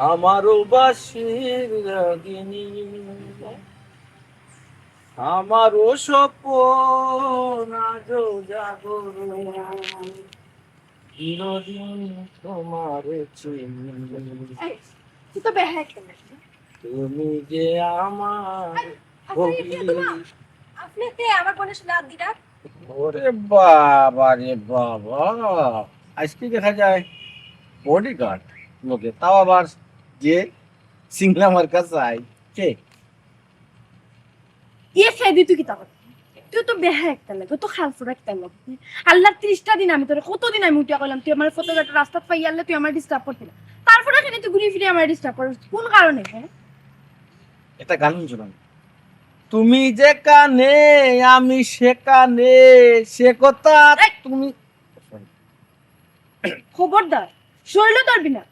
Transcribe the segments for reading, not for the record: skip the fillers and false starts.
আমারও বাসির রাগিনী, আমারও স্বপ্ন আজও জাগরণ, চিরদিন তোমার চিনি, তুই তো বেহায় কেন? তুমি যে আমার আপনি কে আমার বোনের সাথে হাত দিটা? ওরে বাবা রে বাবা, আজকে দেখা যায় বডিগার্ড লোকে, তাও আবার যে সিংলা মার্কা চাই কে? ইয়ে খেয়ে দিই তুই কি তখন? তুই তো বেহায় একটা লাগে, তো খালফুর একটা লোক। আল্লাহ 30টা দিন আমি তোর কতদিন আমি উঠিয়া করলাম, তুই আমার ফটোগ্রাফার রাস্তা পাই আল্লাহ তুই আমার ডিস্টার্ব করতি না। তারপরে এখানে তুই ঘুরে ফিরে আমার ডিস্টার্ব করিস কোন কারণে? হ্যাঁ এটা গান শুনুন, তুমি যেখানে আমি সেখানে, সে কথা তুমি। খবরদার শৈল ধরবি না।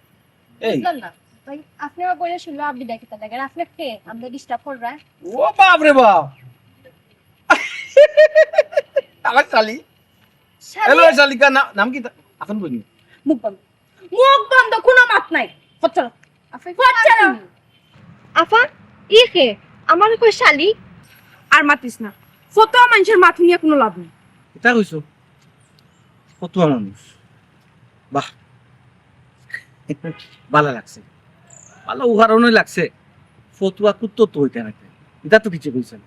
এই বুঝলাম না ভাই, আপনি আমার বলে শুনলো আপনি দেখে তা দেখেন আপনি কে আমরা ডিস্টার্ব কর রায়? ও বাপ রে বাপ, আমার শালি। হ্যালো শালিকা, নাম কি এখন বলি? মুখ বন্ধ, মুখ বন্ধ, কোনো মাত নাই। চলো চলো আফা, ইয়ে আমার কই শালি আর মাতিস না। ফটো মানুষের মাথা নিয়ে কোনো লাভ নেই। এটা কইছো ফতুয়া মানুষ, বাহ ভালো লাগছে, ভালো উদাহরণই লাগছে। ফতুয়া কুত্তো তো হইতে নাকি, এটা তো কিছু কইছেন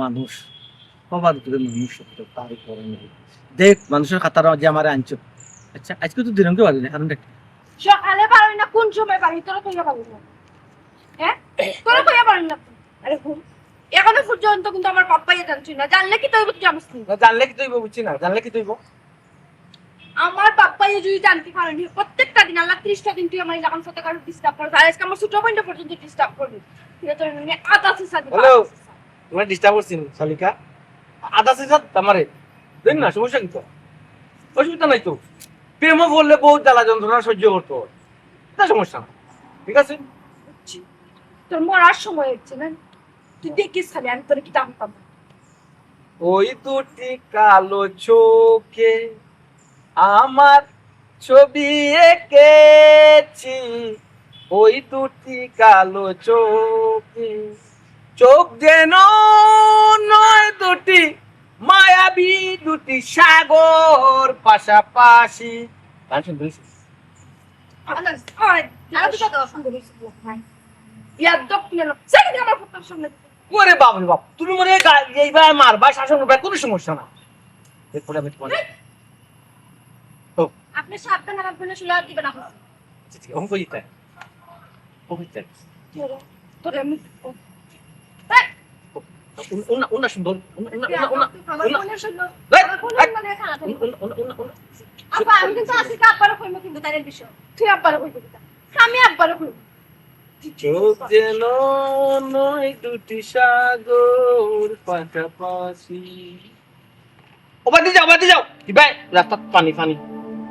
মানুষ, সবার ভিতরে মানুষ তার উপরে দেখ মানুষের খাতার যে আমার আনছো। আচ্ছা আজকে তো দিনকে পারি না, কারণটা কি? সকালে পারবি না, কোন সময় পারবি? তোরা কইয়া পারবি না, হ্যাঁ তোরা কইয়া পারবি না। আরে ঘুম, এখনো পর্যন্ত কিন্তু আমার পাপ্পাই জানছি না, জানলে কি তুই জানিস না? জানলে কি তুইব বুঝছি না, জানলে কি তুইব? আমার পাপ্পাই যদি জানতে পারেনি প্রত্যেকটা দিন আল্লাহ 30টা দিন তুই আমার লাগান সাথে কারো ডিস্টার্ব করবি, আর আজকে আমার ছোট বোনটা পর্যন্ত ডিস্টার্ব করবি। ঠিক আছে মানে আদা সিসা দিবি। হ্যালো, তোমার ডিস্টার্ব করছি শালিকা? আধা সিজা আমারে দেখ না, সমস্যা কি? তো অসুবিধা নাই তো, প্রেম বললে বহুত জ্বালা যন্ত্রণা সহ্য করতে হয়, এটা সমস্যা না, ঠিক আছে? তোর মরার সময় হচ্ছে না, তুই দেখিস খালি আমি তোর কি দাম পাবো। ওই দুটি কালো চোখে আমার ছবি এঁকেছি, ওই দুটি কালো চোখে, চোখ যেন নয় দুটি মায়াবী দুটি সাগর পাশাপাশি। গান শুনতে হয়েছে? ওরে বাপ রে বাপ, তুমি মনে হয় এইবার মারবা, শাসন করবা, কোনো সমস্যা না। এরপরে আমি তোমার আপনি সাবধান আমার বোনের শুলে দিবেন না। অঙ্ক দিতে অঙ্ক তোর আমি উন্না সুন্দর আমার বোনের শুলো আমার বোনের মানে খারাপ আপা আমি কিন্তু আজকে আব্বারও কইবো কিন্তু তাদের বিষয় তুই আব্বারও কইবি কিটা আমি আব্বারও কইবো। চোখ যেন নয় দুটি সাগর পাশাপাশি। ও বাদি যাও কি ভাই, রাস্তা পানি পানি,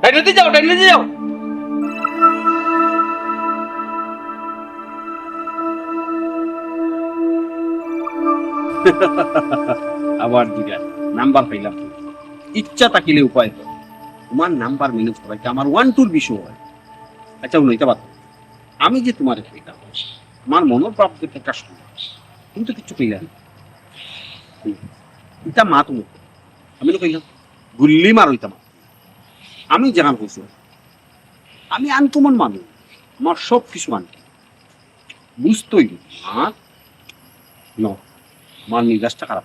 ডাইনেতে যাও। আবার দিগা নাম্বার পাইলাম, ইচ্ছা থাকিলে উপায় হয়। তোমার নাম্বার ম্যানেজ করাইতে আমার 1-2 বিষয় হয়। আচ্ছা উনাইতে পারো, আমি যে তোমার কইতাম আমার মনের প্রাপ্তি প্রকাশ করি, কিন্তু কিছু কইলা না। ইটা মা তুমি, আমি তো কইলাম গুল্লি মারইতাম। আমি জানান কইছি আমি আনকমন মানুষ, আমার সব কিছু মানে বুঝতই না। ন আমার নির্দেশটা খারাপ,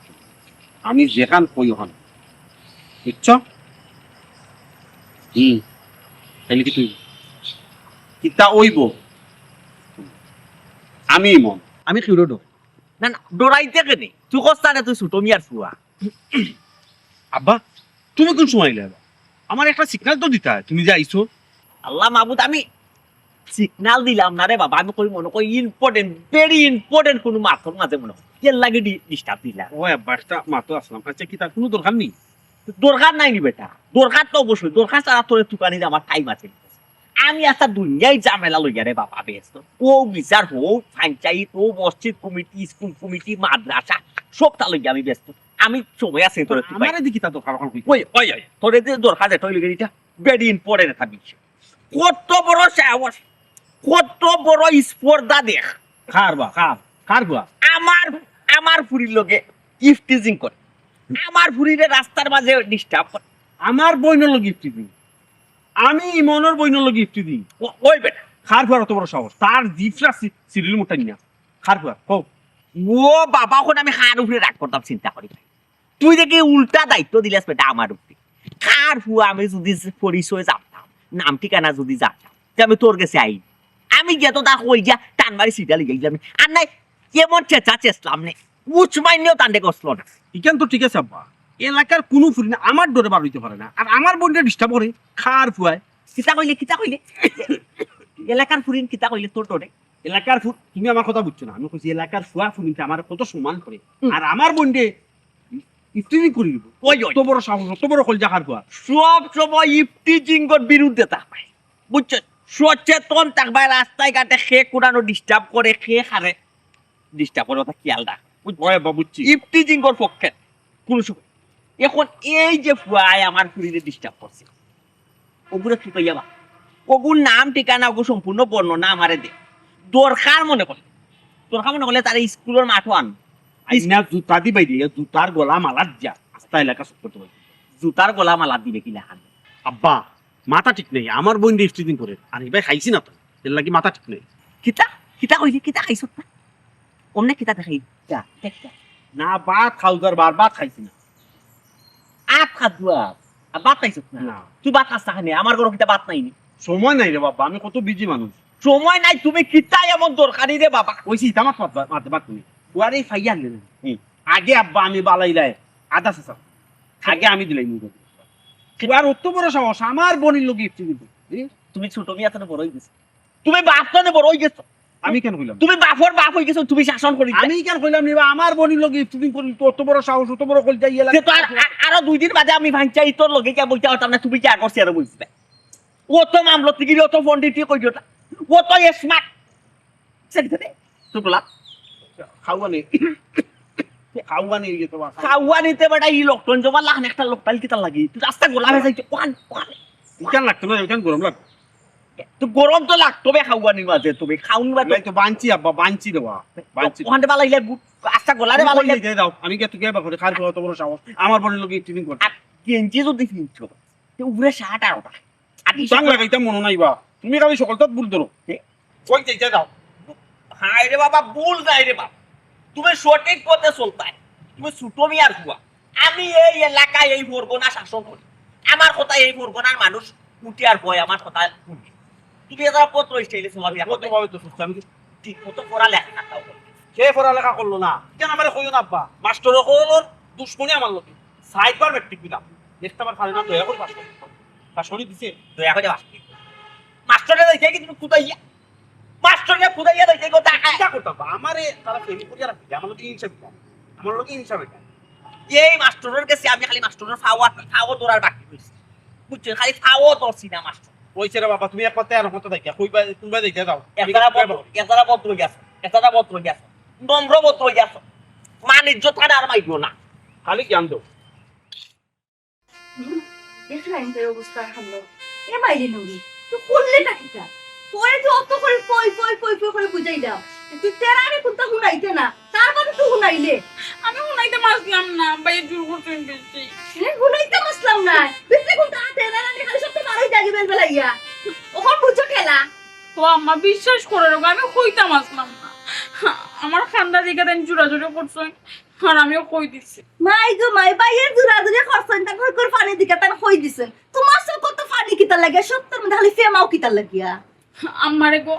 আমি যেখান কই ওখান বুঝছ। তাইলে কি তুই কিতা ওইব? আমি মন আমি কিউরো ডো না না ডরাইতে কেনে তুই কস্তা না তুই ছোট মিয়ার ফুয়া। আব্বা তুমি কোন সময় এলে? আমার একটা সিগন্যাল তো দিতা, তুমি যে আইছো। আল্লাহ মাহবুদ আমি সিগনাল দিলাম না রে বাবা, আমি কই মনে কই ইম্পর্টেন্ট ভেরি ইম্পর্টেন্ট কোন মাথর মাঝে মনে কে লাগে ডিস্টার্ব দিলাম। ও আব্বা একটা মাতো আসলাম, আচ্ছা কি তার কোনো দরকার নেই? দরকার নাই নি বেটা, দরকার তো অবশ্যই দরকার ছাড়া তোর তুকানি আমার টাইম আছে। আমি একটা দুনিয়ায় ঝামেলা লইয়া রে বাবা ব্যস্ত, ও বিচার হোক পঞ্চায়েত ও মসজিদ কমিটি স্কুল কমিটি মাদ্রাসা সবটা লইয়া আমি ব্যস্ত। আমি সময় আছে তোর আমারে দেখি তা তো খারাপ কই ওই ওই ওই তোর যে দরকার আছে টয়লেট গেরিটা বেডি ইম্পর্টেন্ট থাকবি কত বড় সাহস কত বড় স্পর্ধা দেখ খার বুয়া আমার আমার ফুরির লগে ইফটিজিং করে আমার ফুরিরে রাস্তার মাঝে ডিস্টার্ব করে আমার বইনর লগে গিফট দিই আমি ইমনের বইনর লগে গিফট দিই ওই বেটা খার বুয়ার অত বড় সাহস তার জিফরা সিরিল মোটাই না খার বুয়া কও ও বাবা ওখানে আমি খার উপরে রাগ করতাম চিন্তা করি তুই দেখি উল্টা দায়িত্ব দিলাস বেটা আমার উপরে খার হুয়া আমি যদি পরিচয় জানতাম নাম ঠিকানা যদি জানতাম যে আমি তোর কাছে আই আমি গিয়ে তো তা কই যা টান মারি সিটা লিগে গেলাম আর নাই এমন চেঁচা চেষ্টাম নেই উচ মাইনেও টান্ডে কষলো না ইকেন তো ঠিক আছে আব্বা এলাকার কোনো ফুরি না আমার ডরে বার হইতে পারে না আর আমার বোনটা ডিস্টার্ব করে খার ফুয়ায় কিতা কইলে এলাকার ফুরিন কিতা কইলে তোর তোরে এলাকার ফুট তুমি আমার কথা বুঝছো না আমি কইছি এলাকার ফুয়া ফুরিতে আমার কত সম্মান করে আর আমার বোনকে ইফতিজি করি দিব ওই ওই অত বড় সাহস অত বড় কলজা খার ফুয়া সব সময় ইফটিজিংর বিরুদ্ধে থাকবে বুঝছো সচেতন থাকবে রাস্তায় ঘাটে খে কোনানো ডিস্টার্ব করে খে খারে ডিস্টার্ব করে ওটা খেয়াল রাখ ওই আব্বা বুঝছি ইফটিজিংর পক্ষে কোন সময় এখন এই যে ফুয়ায় আমার ফুরিতে ডিস্টার্ব করছে ওগুলো কি কইয়া বা ওগুর নাম ঠিকানা ওগু সম্পূর্ণ বর্ণনা আমারে দে দরকার মনে করলে তার স্কুলের মাঠও আন আইনা জুতা দিবাই দিয়ে জুতার গলা মালা যা আস্তা এলাকা সব করতে পারি জুতার গলা মালা দিবে কি লেখান আব্বা মাথা ঠিক নেই আমার বোন ইফতিজিং করে আর এবার খাইছি না তো এর লাগি মাথা ঠিক নেই কিতা কইলি কিতা খাইছ না অমনে কিতা দেখাই যা দেখ না ভাত খাউদার ভাত খাইছি না আপ খাদুয়া বাত খাইছ না না তুই বাত খাস না আমার ঘর কিতা বাত নাই নি সময় নাই রে বাবা আমি কত বিজি মানুষ সময় নাই তুমি কিতা এমন দরকারি রে বাবা ওইছি তামাক মাতে বাত তুমি ওয়ারে ফাইয়া আনলে আগে আব্বা আমি বালাইলাই আধা শেষা আগে আমি দিলাই মুখ আর অত বড় সাহস আমার বোনের লোক ইফতিজিং তুমি ছোট মিয়া তো বড় হই গেছ তুমি বাপ তো বড় হই গেছ আমি কেন কইলাম তুমি বাপর বাপ হই গেছ তুমি শাসন করি আমি কেন কইলাম নিবা আমার বোনের লোক ইফতিজিং করি তো অত বড় সাহস অত বড় কলজা ইয়া যে তো আরো 2 দিন বাদে আমি ভাঙচাই তোর লগে কে বইতা হতাম না তুমি কি আগর সিয়ারে বইছিস ও তো মামলা থেকে ও তো পণ্ডিতই কই দিওটা ও তো স্মার্ট সেটা দে তো বলা খাওয়ানি ইয়ে তো খাওয়া নিতে বেটা ই লোকটন জমা লাখ একটা লোক তাল কিতা লাগি তুই রাস্তা গোলা হয়ে যাইছে ওয়ান কেন লাগতো না কেন গরম লাগতো তো গরম তো লাগতো বে খাওয়া নি মাঝে তুমি খাউন বাদে নাই তো বাঞ্চি আব্বা বাঞ্চি দেওয়া বাঞ্চি ওখানে বালা ইলে রাস্তা গোলা রে বালা ইলে দাও আমি কে তুই কে করে খার অত বড় সাহস আমার বোনের লোক ইফতিজিং করে গেঞ্জি যদি ফিনছো তো উপরে শার্ট আর ওটা আটি সাং লাগাইতা মনে নাই বা তুমি খালি সকল তো ভুল ধরো কই যাইতে দাও হায় রে বাবা ভুল নাই রে বাবা তুমি সঠিক পথে চলতাই তুমি ছোট মিয়ার হুয়া আমি এই এলাকায় এই ফরগনা শাসন করি আমার কথা এই ফরগনার মানুষ উঠি আর ভয় আমার কথা শুনি তুমি এটা পত্র স্টাইলে সমাবি কত ভাবে তো সুস্থ আমি ঠিক মতো পড়া লেখা না তাও কে পড়ালেখা করলো না কেন আমারে কইও না আব্বা মাস্টার হলোর দুশ্মনী আমার লোকে সাইবার মেট্রিক দিলাম নেক্সট আবার পারে না তো এখন পাস করতে পাশনি দিছে তো এখন বাসি মাস্টারে দেখে কি তুমি কুদাইয়া মাস্টারে কুদাইয়া দেখে কথা কি করতাম আমারে তারা ফেরি করিয়া রাখি আমার লোকে হিসাব আমার লোকে হিসাব এটা এই মাস্টারের কাছে আমি খালি মাস্টারের ফাওয়া দৌড়ার বাকি হইছে বুঝছো খালি ফাওয়া দৌড়ছি না মাস্টার কইছে রে বাবা তুমি এক কথা আর কথা দেখিয়া কইবা তুমি দেখে দাও এতারা বদল গেছে নম্র বদল গেছে মানিজ্য থানা আর মাইলো না খালি জ্ঞান দাও দেখলাম তোর অবস্থা হামলো এ বাইরে নুরি তুই করলেটা কিটা তোরে তো অত করে পই করে বুঝাই দাও তুই তেরারে কোনটা হুনাইতে না তারপরে তুই হুনাইলে আমি হুনাইতে মাসলাম না বাইরে জোর করছেন বেশি হুনাইতে মাসলাম না বিতে কোনটা তেরারে খালি সব তো মারাই যাগে বেলবেলাইয়া ওখন বুঝো খেলা তো আম্মা বিশ্বাস করে রোগ আমি কইতাম আসলাম না আমার খান্দা দিকে দেন জোরাজোরি করছেন আর আমিও কই দিচ্ছি মাই গো মাই বাইয়ের জুরা জুরে খরচন তা কই করে পানি দিকে তান কই দিছেন তোমার সব কত পানি কিতা লাগে সত্তর মধ্যে খালি ফেমাও কিতা লাগিয়া আম্মারে গো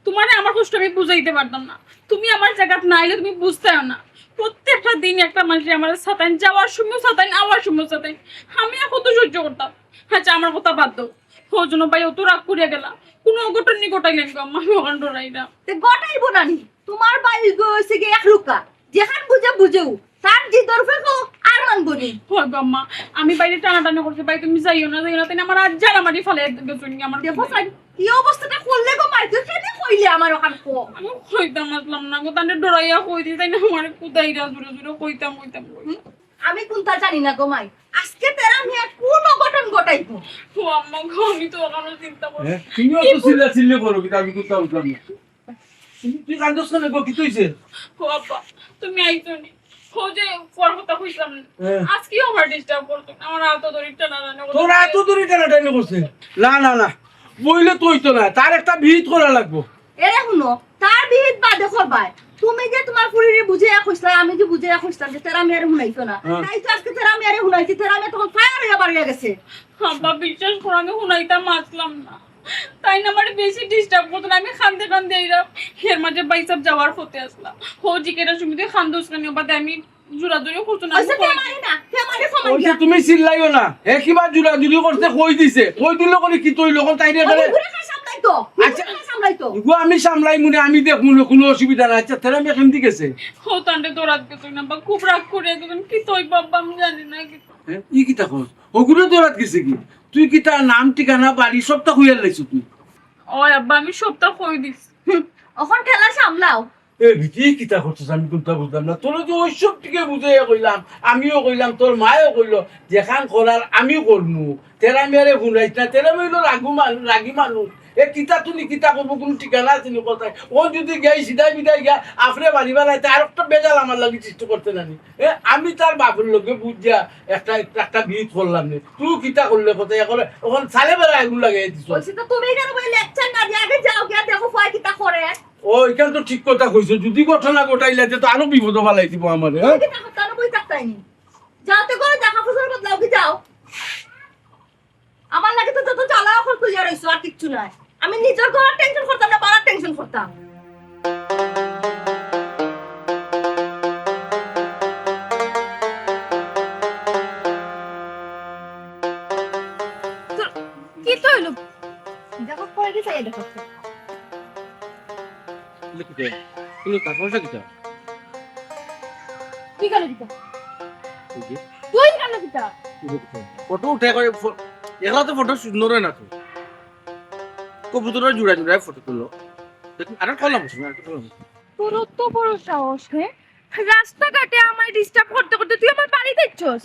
তোমারে আমার কষ্ট আমি বুঝাইতে পারতাম না তুমি আমার জায়গাত না আইলে তুমি বুঝতেও না প্রত্যেকটা দিন একটা মানুষের আমার সাতাইন যাওয়ার সময় সাতাইন আওয়ার সময় সাতাইন আমি আর কত সহ্য করতাম আচ্ছা আমার কথা বাদ দাও ওর জন্য ভাই অত রাগ করিয়া গেলা কোনো অঘটন নি গোটাইলেন গো আম্মা আমি ওখান ডরাই না তে গটাইবো নানি তোমার বাই গইছে গে এক লুকা যেখান বুঝে বুঝেও তার জি দরফে কো আর মানবো নি হয় গো আম্মা আমি বাইরে টানাটানি করতে ভাই তুমি যাইও না তাই আমার আজ জানা মারি ফেলে গেছুন আমার দেখো সাই কি অবস্থাটা করলে গো মাই তুই কেন কইলি আমার ওখান কো আমি কইতাম আসলাম না গো তান্ডে ডরাইয়া কই দিই তাই না আমার কুদাইরা জুরে জুরে কইতাম আমি কোনটা জানি না গোমাই আজকে তেরা মিয়া কোন অঘটন ঘটাইবো ও আম্মা গো আমি তো ওখানে চিন্তা করি তুমিও তো চিল্লা চিল্লি করো কিন্তু আমি কোথাও উঠলাম না তুই কান্দস না গো কি তুইছে ও আব্বা তুমি আইতো নি ও যে পর কথা কইছিলাম আজকে ওভার ডিস্টার্ব করতো আমার আতো দরিটা না জানো তোরা এত দূরে টানাটানি করছে না না না বইলে তুই তো না তার একটা ভিত করা লাগবো এরে শুনো তার বিহিত বাদে করবাই তুমি যে তোমার ফুরিরে বুঝাইয়া কইছলা আমি যে বুঝাইয়া কইছলাম যে তেরা মিয়ারে শুনাইতো না তাই তো আজকে তেরা মিয়ারে শুনাইছি তেরা মিয়া তখন ফায়ার হইয়া বাড়িয়া গেছে আব্বা বিশ্বাস করো আমি হুনাইতাম মাছলাম না তাই না আমার বেশি ডিস্টার্ব করতো না আমি খান্দে খান্দে এরা এর মাঝে বাইসাব যাওয়ার ফতে আসলাম হো জিকেরা সুমিতে খান্দোস কেন বাদে আমি জোরা জোরে করতো না ওইসে কে মারি না কে মারি ফমাই ওইটা দিয়া তুমি চিল্লাইও না এ কিবা জুরা জুরি করতে কই দিছে কই দিল করে কি তুই লোক তাইরে করে ঘুরে খা সামলাইতো আচ্ছা। সামলাইতো গো আমি সামলাই মুনে আমি দেখমু কোনো অসুবিধা নাই আচ্ছা তেরা মে কেমতি গেছে হো তান্ডে দৌড়াত গেতো না বা খুব রাগ করে একদম কি তোই বাবা আমি জানি না কি ই কিতা কর ওগুলো দৌড়াত গেছে কি তুই কি তার নাম ঠিকানা বাড়ি সবটা কইয়া লাইছ তুই ওই আব্বা আমি সপ্তাহ কই দিস এখন ঠেলা সামলাও এ ভিকি কিতা করছিস আমি কোনটা বুঝলাম না তোর যে ওই সব থেকে বুঝাইয়া কইলাম আমিও কইলাম তোর মায়েও কইল যেখান করার আমিও করনু তেরা মেরে ঘুরাইছ না তেরা মেয়ে রাগি মানুষ এ কিতা তুমি কিতা করবো কোনো ঠিকানা আছে নি কোথায় ও যদি গাই সিধাই বিদায় গিয়া আফরে বাড়ি বানাইতে আর একটা বেজাল আমার লাগে সৃষ্টি করতে জানি আমি তার বাপের লোকে বুঝিয়া একটা ভিত করলাম নি তুই কিতা করলে কোথায় এখন ওখানে সালে বেলা এগুলো লাগাই দিছ বলছি তো তুমি কেন বলে লেকচার না দিয়ে আগে যাও গিয়া দেখো ফয় কিতা করে ও এখানে তো ঠিক কথা কইছো যদি ঘটনা ঘটাইলে তো আরো বিপদ ফালাই দিব আমার হ্যাঁ কিতা করতে বই থাকতাইনি যাতে করে দেখা ফুসর বদলাও কি যাও আমার লাগে তো যত জ্বালা অকল কইয়া রইছো আর কিচ্ছু নাই আমি নিজের ঘরের টেনশন করতাম না পাড়ার টেনশন করতাম কি তো হইলো দেখো পরে দিছে এই দেখো কি গেল দিতা তুই কেন দিতা ফটো উঠে করে এগুলা তো ফটো সুন্দর হয় না তো কবুতরের জুড়া জুড়ায় ফটো তুললো দেখুন আর কলাম তোর তো বড় সাহস হ্যাঁ রাস্তাঘাটে আমায় ডিস্টার্ব করতে করতে তুই আমার বাড়িতে যাচ্ছস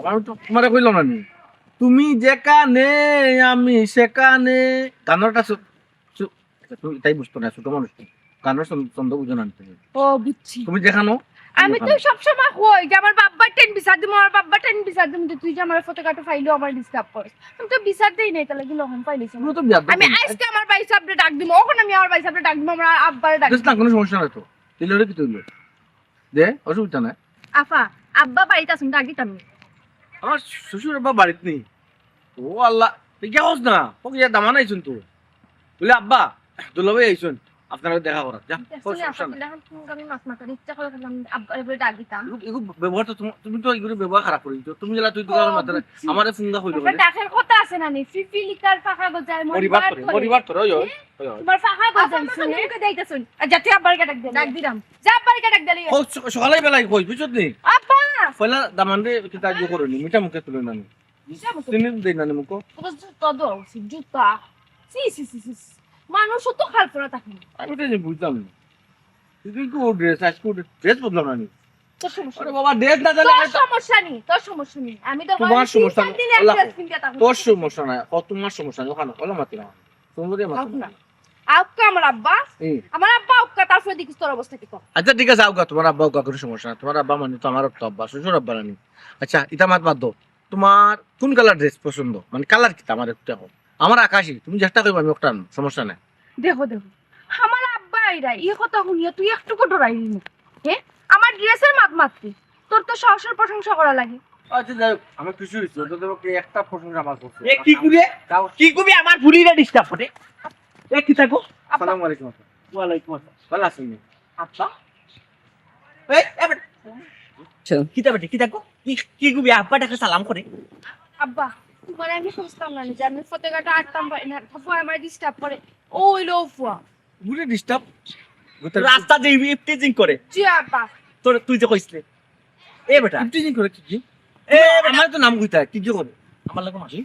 আমি তো তোমারে কইলাম না নি। তুমি যেখানে আমি সেখানে গানটা তাই বুঝতো না ছোট মানুষ গানের ছন্দ বুঝো না তুমি। ও বুঝছি তুমি যেখানো আমি তো সব সময় কই যে আমার বাবার টেন বিচার দিমু আমার বাবার টেন বিচার দিমু তুই যে আমার ফটোকাটো ফাইলো আমার ডিস্টার্ব করছ আমি তো বিচার দেই নাই তাহলে কি লহন পাইলিস তুমি তো বিয়া আমি আজকে আমার ভাই সাহেবরে ডাক দিমু ওখানে আমি আমার ভাই সাহেবরে ডাক দিমু আমরা আব্বারে ডাক না কোনো সমস্যা নাই তো দিলে কি তুইলো দে অসুবিধা নাই আফা আব্বা বাড়িতে আসুন ডাক দিতাম আমার শ্বশুর আব্বা বাড়িতে নেই ও আল্লাহ তুই কে হস না ওকে যা দামান আইছুন তো বলে আব্বা দুলাভাই আইছুন আপনারা দেখা করা যা কোনো সমস্যা নাই আমি মাছ মাথার ইচ্ছা করে আব্বারে ডাক দিতাম এগুলো ব্যবহার তো তুমি তো এগুলো ব্যবহার খারাপ করি তো তুমি যেলা তুই দোকানের মাথায় আমারে ফোনটা হইলো আপনার ডাকের কথা আছে না নি ফিফি লিকার ফাঁকা গজায় পরিবার তোর ওই তোমার ফাঁকা গজাইছে মুখে দেইতাছুন যাতে আব্বারে ডাক দে ডাক দিলাম যা আব্বারে ডাক দিলি সকালে বেলায় কই বুঝছত নি আব্বা পয়লা দামান রে কিতা গো করনি মিঠা মুখে তুলে নানি তিনি দেই নানি মুকো তো দো জুতা সি সি সি সি মানুষ তো খাল পড়া থাকে আমি তো বুঝতাম না তুই কি ড্রেস আজকে ড্রেস বদলাম নানি তোর সমস্যা আরে বাবা ড্রেস না জানি তোর সমস্যা নেই তোর সমস্যা নেই আমি তো তোমার সমস্যা আল্লাহ তোর তোর সমস্যা নাই ও তোমার সমস্যা নাই ওখানে কলা মাতি না তোমাদের মাতি না আউকা আমার আব্বা আউকা তারপরে দেখিস তোর অবস্থা কি কর আচ্ছা ঠিক আছে আউকা তোমার আব্বা আউকা কোনো সমস্যা না তোমার আব্বা মানে তো আমার তো আব্বা শ্বশুর আব্বা নানি আচ্ছা ইতা মাত বাদ দাও তোমার কোন কালার ড্রেস পছন্দ মানে কালার কি আমার একটু এখন আমার আকাশি তুমি চেষ্টা করবে আমি একটা সমস্যা নাই দেখো দেখো আমার আব্বা আইরা এই কথা শুনিয়া তুই একটুকু ডরাইলি না হ্যাঁ আমার ড্রেসের মাপ মাত্রি তোর তো সহসের প্রশংসা করা লাগে আচ্ছা যাই হোক, আমার কিছু হইছে তো তোমাকে একটা প্রশংসা আমার করছে কি করে কি কবি আমার ফুলিরা ডিস্টার্ব করে কি থাকো আসসালামু আলাইকুম ওয়ালাইকুম আসসালাম ভালো আছেন আচ্ছা কিতা বেটে কি থাকো কি কবি আব্বাটাকে সালাম করে আব্বা মানে আমি বুঝতাম না যে আমি ফতেগাটা আটতাম পারি না ফুয়া আমার ডিস্টার্ব করে ও হইলো ফুয়া গুলি ডিস্টার্ব রাস্তা যে ইফটিজিং করে জি আব্বা তোর তুই যে কইছলে এ বেটা ইফটিজিং করে কি এ আমার তো নাম কইতা কি কি করে আমার লাগে মাসি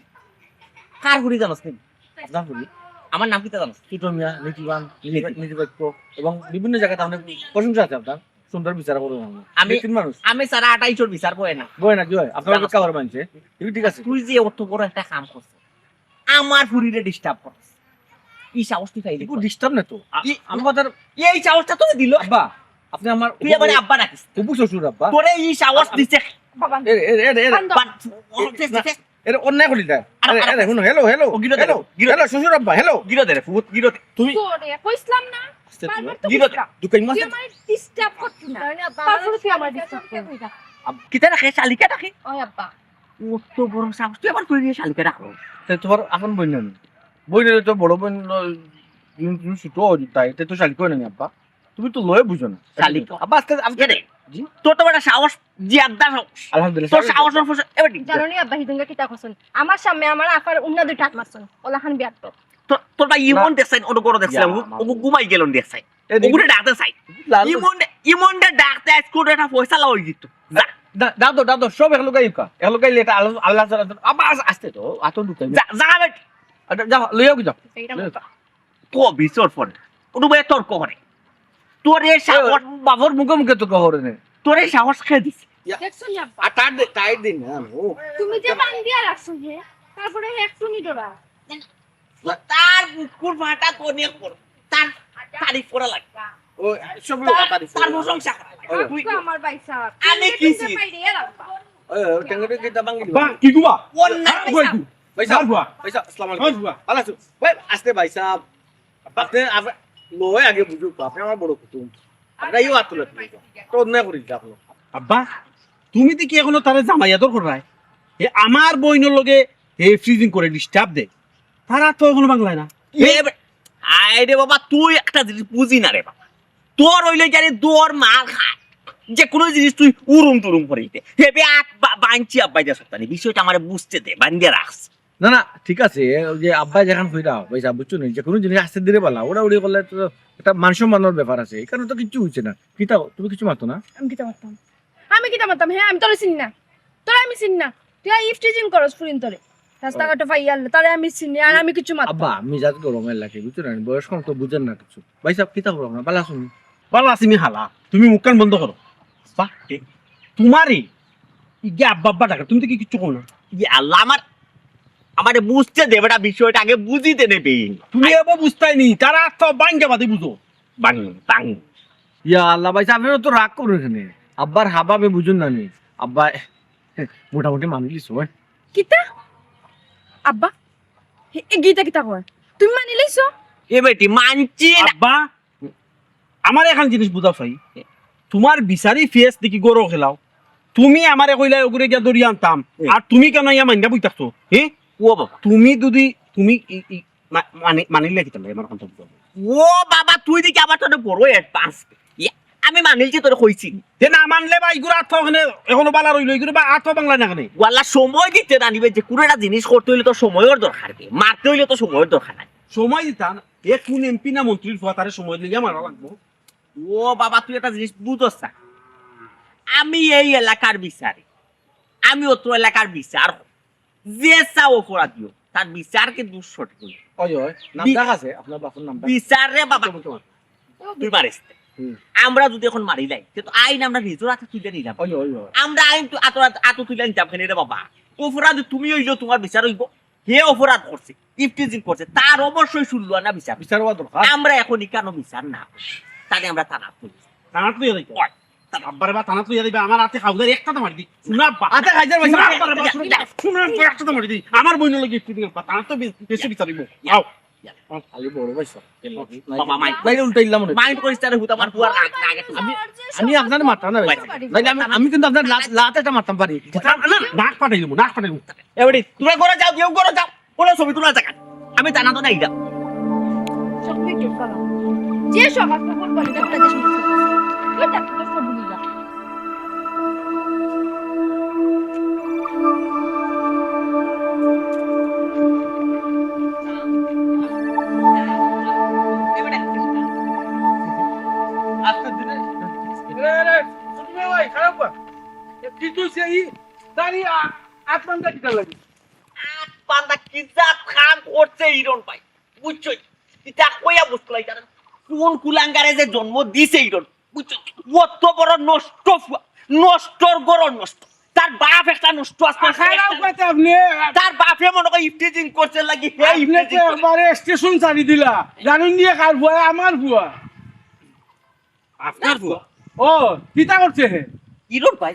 কার গুলি জানোস নি নাম করি আমার নাম কিতা জানোস ছোট মিয়া নীতিবান নীতিবাক্য এবং বিভিন্ন জায়গাতে অনেক প্রশংসা আছে আপনার সুন্দর বিচার করবো আমি- তিন মানুষ আমি সারা 28 বিচার বয় না বই না কি হয় আপনার অপেক্ষা করে মানছে ঠিক আছে তুই যে অত বড় একটা কাম করছিস আমার ফুরিরে ডিস্টার্ব করছিস এই সাহস তুই পাইলি একটু ডিস্টার্ব না তো ই- আমার কথা এই সাহসটা তোরে দিল আব্বা আপনি আমার তুই আবার আব্বা রাখিস অপু শ্বশুর আব্বা তোরে এই সাহস দিছে বাবা বান্ধব। এর অন্যায় করি দেয় আরে শুনো হ্যালো হ্যালো ও, গিরো দে, হ্যালো গিরো দে। হ্যালো শ্বশুর আব্বা হ্যালো গিরো দে রে ফুট গিরো দে তুমি তোরে কইছিলাম না বারবার তো গিরো দে কইছিলাম। দুকাই মাছ তুই আমার ডিস্টার্ব করছিস না তারপরে তুই আমার ডিস্টার্ব করবি কিতা রাখে শালিকা রাখে ওই আব্বা অত বড় সাহস তুই আবার ফুরিরে শালিকা রাখো তোমার আপন বই না বই নিলে তো বড় বোন তুমি ছোট তাই তো শালি কই না আব্বা তুমি তো লয়ে বুঝো না শালিকা। আব্বা আজকে আজকে রে তোর তো একটা সাহস জিয়াদা সাহস আলহামদুলিল্লাহ তোর সাহসের ফসল এবার ঠিক জানো নি আব্বা হিদুঙ্গা কিতা কইছন আমার সামনে আমার আফার উন্না দুই টাক মারছন ওলাখান বিয়াত তো তোর ভাই ইমন দেখছাই ওটা করে দেখছিলাম ও গুমাই গেল দেখছাই ওগুলো ডাকতে চাই ইমনটা ডাকতে আজকে একটা পয়সা লাগাই দিত যা দাদো সব একলো গাই লেটা আল্লাহ আব্বা আসতে তো আতো দুকাই যা যা বেট যা লইও কি যাও এইটা তো বিচর পরে ওটা ভাই তর্ক করে তোর এই সাহস বাবর মুখে মুখে তো কহরে নে তোর এই সাহস খেয়ে দিছে দেখছো নি আব্বা আর টাইট দিন না ও তুমি যে বান দিয়া রাখছো হে তারপরে একটু নি ডরা তার বুকুর ফাটা তো নিয়ে পড় তার তারিফ করা লাগে ও সব তার প্রশংসা করা লাগে তুই আমার বাইসা আমি কিছি? পাইরে আব্বা ওই টেঙ্গরে কি তা বাঙ্গি বা কি গুয়া অন্যায় কই গু ভাইসা বুয়া ভাইসা আসসালামু কই আলাইকুম বুয়া ভালো আছো ভাই আসতে ভাইসা আপনি লয়ে আগে বুঝু আপনি আমার বড় কুতুম আমরা ইও আতুলে তো না করি আপনি আব্বা তুমি তো কি এখনো তারে জামাইয়াদর করবাই এ আমার বইনের লগে হে ফ্রিজিং করে ডিস্টার্ব দে তারা তো এখনো বাংলায় না আয় রে বাবা তুই একটা জিনিস বুঝি না রে বাবা তোর হইলে জানি তোর মার খায় যে কোনো জিনিস তুই উরুম টুরুম করে দিতে হেবে বাঞ্চি আব্বাই যা সত্তানি বিষয়টা আমার বুঝতে দে বান্দিয়ে রাখস না না ঠিক আছে ওই যে আব্বা যেখান কইরা ভাইসা বুঝছো না যে কোনো জিনিস আসতে দিলে বলা ওরা উড়ে করলে তো একটা মান সম্মানের ব্যাপার আছে এখানে তো কিছু হইছে না কিতা তুমি কিছু মারতো না আমি কিতা মারতাম হ্যাঁ আমি তোরে চিনি না তোরে আমি চিনি না তুই ইফটিজিং করস ফুরিন তোরে রাস্তাঘাটে পাইয়ালে তারে আমি চিনি আর আমি কিছু মারতাম আব্বা মিজাজ গরমের লাগে বুঝছো না বয়স কম তো বুঝেন না কিছু ভাইসা কিতা করো না বালা শুনি ভালো আছি মি হালা তুমি মুখ কান বন্ধ করো বাহ তোমারই ইগে আব্বা আব্বা ডাকা তুমি তো কি কিচ্ছু করো না ই আল্লাহ আমারে বুঝতে দে বেটা বিষয়টা আগে বুঝিতে নেবে তুমি এবার বুঝতাই নি তারা তো বাঙ্গা বাদে বুঝো বাং বাং ইয়া আল্লাহ ভাইসা আপনারা তো রাগ করো এখানে আব্বার হাবাবে বুঝুন না নি আব্বা মোটামুটি মানি লিছো কিতা আব্বা এ গীতা কিতা কয় তুমি মানি লইছো এ বেটি মানছি না আব্বা আমার এখন জিনিস বুঝা চাই তোমার বিচারি ফেস দেখি গরো খেলাও তুমি আমারে কইলা ওগুরে গিয়া দড়ি আনতাম আর তুমি কেন ইয়া মাইন্ডা বই থাকছো হ্যাঁ ও বাবা তুমি যদি তুমি মানিলে কি তাহলে আমার কথা বুঝো ও বাবা তুই দেখি আবার তোর বড় অ্যাডভান্স আমি মানিলছি তোর কইছি তে না মানলে বা ইগুলো আর্থ ওখানে এখনো বালা রইল ইগুলো বা আর্থ বাংলা না কেন ওয়াল্লা সময় দিতে জানিবে যে কোনো একটা জিনিস করতে হইলে তো সময়ের দরকার কি মারতে হইলে তো সময়ের দরকার নাই সময় দিতাম এ কোন এমপি না মন্ত্রীর ফুয়া তারে সময় দিলে মারা লাগবো ও বাবা তুই একটা জিনিস বুঝছ না আমি এই এলাকার বিচারি আমি অত এলাকার বিচার যে চাও অপরাধ দিও তার বিচার কিন্তু সঠিক হইল। ওই ওই নাম বি- দেখা আছে আপনার বাপের নামটা বিচার রে বাবা তুই মারিস হুম। আমরা যদি এখন মারি যাই কিন্তু আইন আমরা নিজের হাতে তুলে নিলাম ওই ওই ওই আমরা আইন আতো তুলে নিতাম কেন রে বাবা অপরাধ তুমি হইলো তোমার বিচার হইব হে অপরাধ করছে ইফটিজিং করছে তার অবশ্যই শুনলো না বিচার বিচার হওয়া দরকার আমরা এখনই কেন বিচার না করি? তাহলে আমরা থানা তুলি টানা তুই দিতে তার আব্বারে বা টানা তুই দিবে আমার হাতে খাউদের একটা তো মারি দি শুনা আব্বা আচ্ছা খাইজার ভাই শুনা আব্বারে বা শুনা আব্বা একটা তো মারি দি আমার বইন লাগি একটু দিন টানা তো বেশি বিচারিব আও খালি বড় ভাইসা বাবা মাই বাইরে উল্টাইলাম মনে মাইন্ড করিস তাহলে হুত আমার বুয়ার রাগ না আগে আমি আপনার মারতাম না ভাই নাইলে আমি কিন্তু আপনার লাত একটা মারতাম পারি না নাক পাঠাই দেবো নাক পাঠাই দেবো এবারে তোমরা ঘরে যাও কেউ ঘরে যাও কোনো ছবি তোলা জায়গা আমি জানা তো নাই যাও সব কিছু চলো যে সকাল খবর বলে দেখতে দেশ ওই দেখতে তো সব ভুলি যা আজকে দিনে রে তুমি ভাই খারাপ কি তুই সেই দাঁড়ি আত্মঙ্গা কিটা লাগি পান্দা কি জাত কাম করছে ইরন ভাই বুঝছই এটা কইয়া বুঝলাই জানেন কোন কুলাঙ্গারে যে জন্ম দিছে ইরন বুঝছো অত বড় নষ্ট ফুয়া, নষ্টর গড় নষ্ট। তার বাপ একটা নষ্ট আছে, খারাপ কথা আপনি তার বাপে মনে করে ইফটিজিং করছে লাগি হে আপনি তো ইফটিজিং করে। একবারে স্টেশন ছাড়ি দিলা জানুন নিয়ে কার ভুয়া আমার ভুয়া আপনার বুয়া ও কিতা করছে হে ইরন ভাই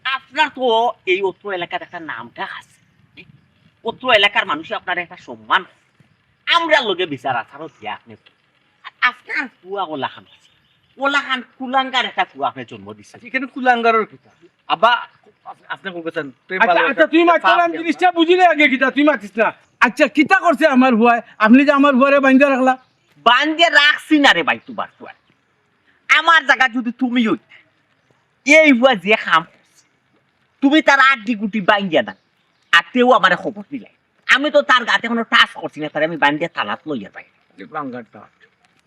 আপনার তো এই অত্র এলাকার একটা নামটা আছে, অত্র এলাকার মানুষ আপনার একটা সম্মান, আমরা লোকে বিচার আচারও দিয়া আপনি আর আপনার পুয়া ওলাখান আছে, ওলাখান কুলাঙ্গার একটা পুয়া আপনি জন্ম দিচ্ছেন। এখানে কুলাঙ্গারের কথা আবা আপনি বলছেন আচ্ছা আচ্ছা তুই মারছ না আমি জিনিসটা বুঝিলে আগে কিতা তুই মারছিস না আচ্ছা কিতা করছে আমার ভুয়া আপনি যে আমার ভুয়ারে বাইন্ধা রাখলা বান্ধে রাখছি না রে ভাই তোমার পুয়া, আমার জায়গা যদি তুমি হইতে এই বুয়া যে খাম তুমি তার আড্ডি গুটি বাইঙ্গিয়া না আর তেও আমার খবর দিলে, আমি তো তার গাতে কোনো টাচ করছি না, তার আমি বান্ধিয়া থানাত লইয়া পাই। কুলাঙ্গারটা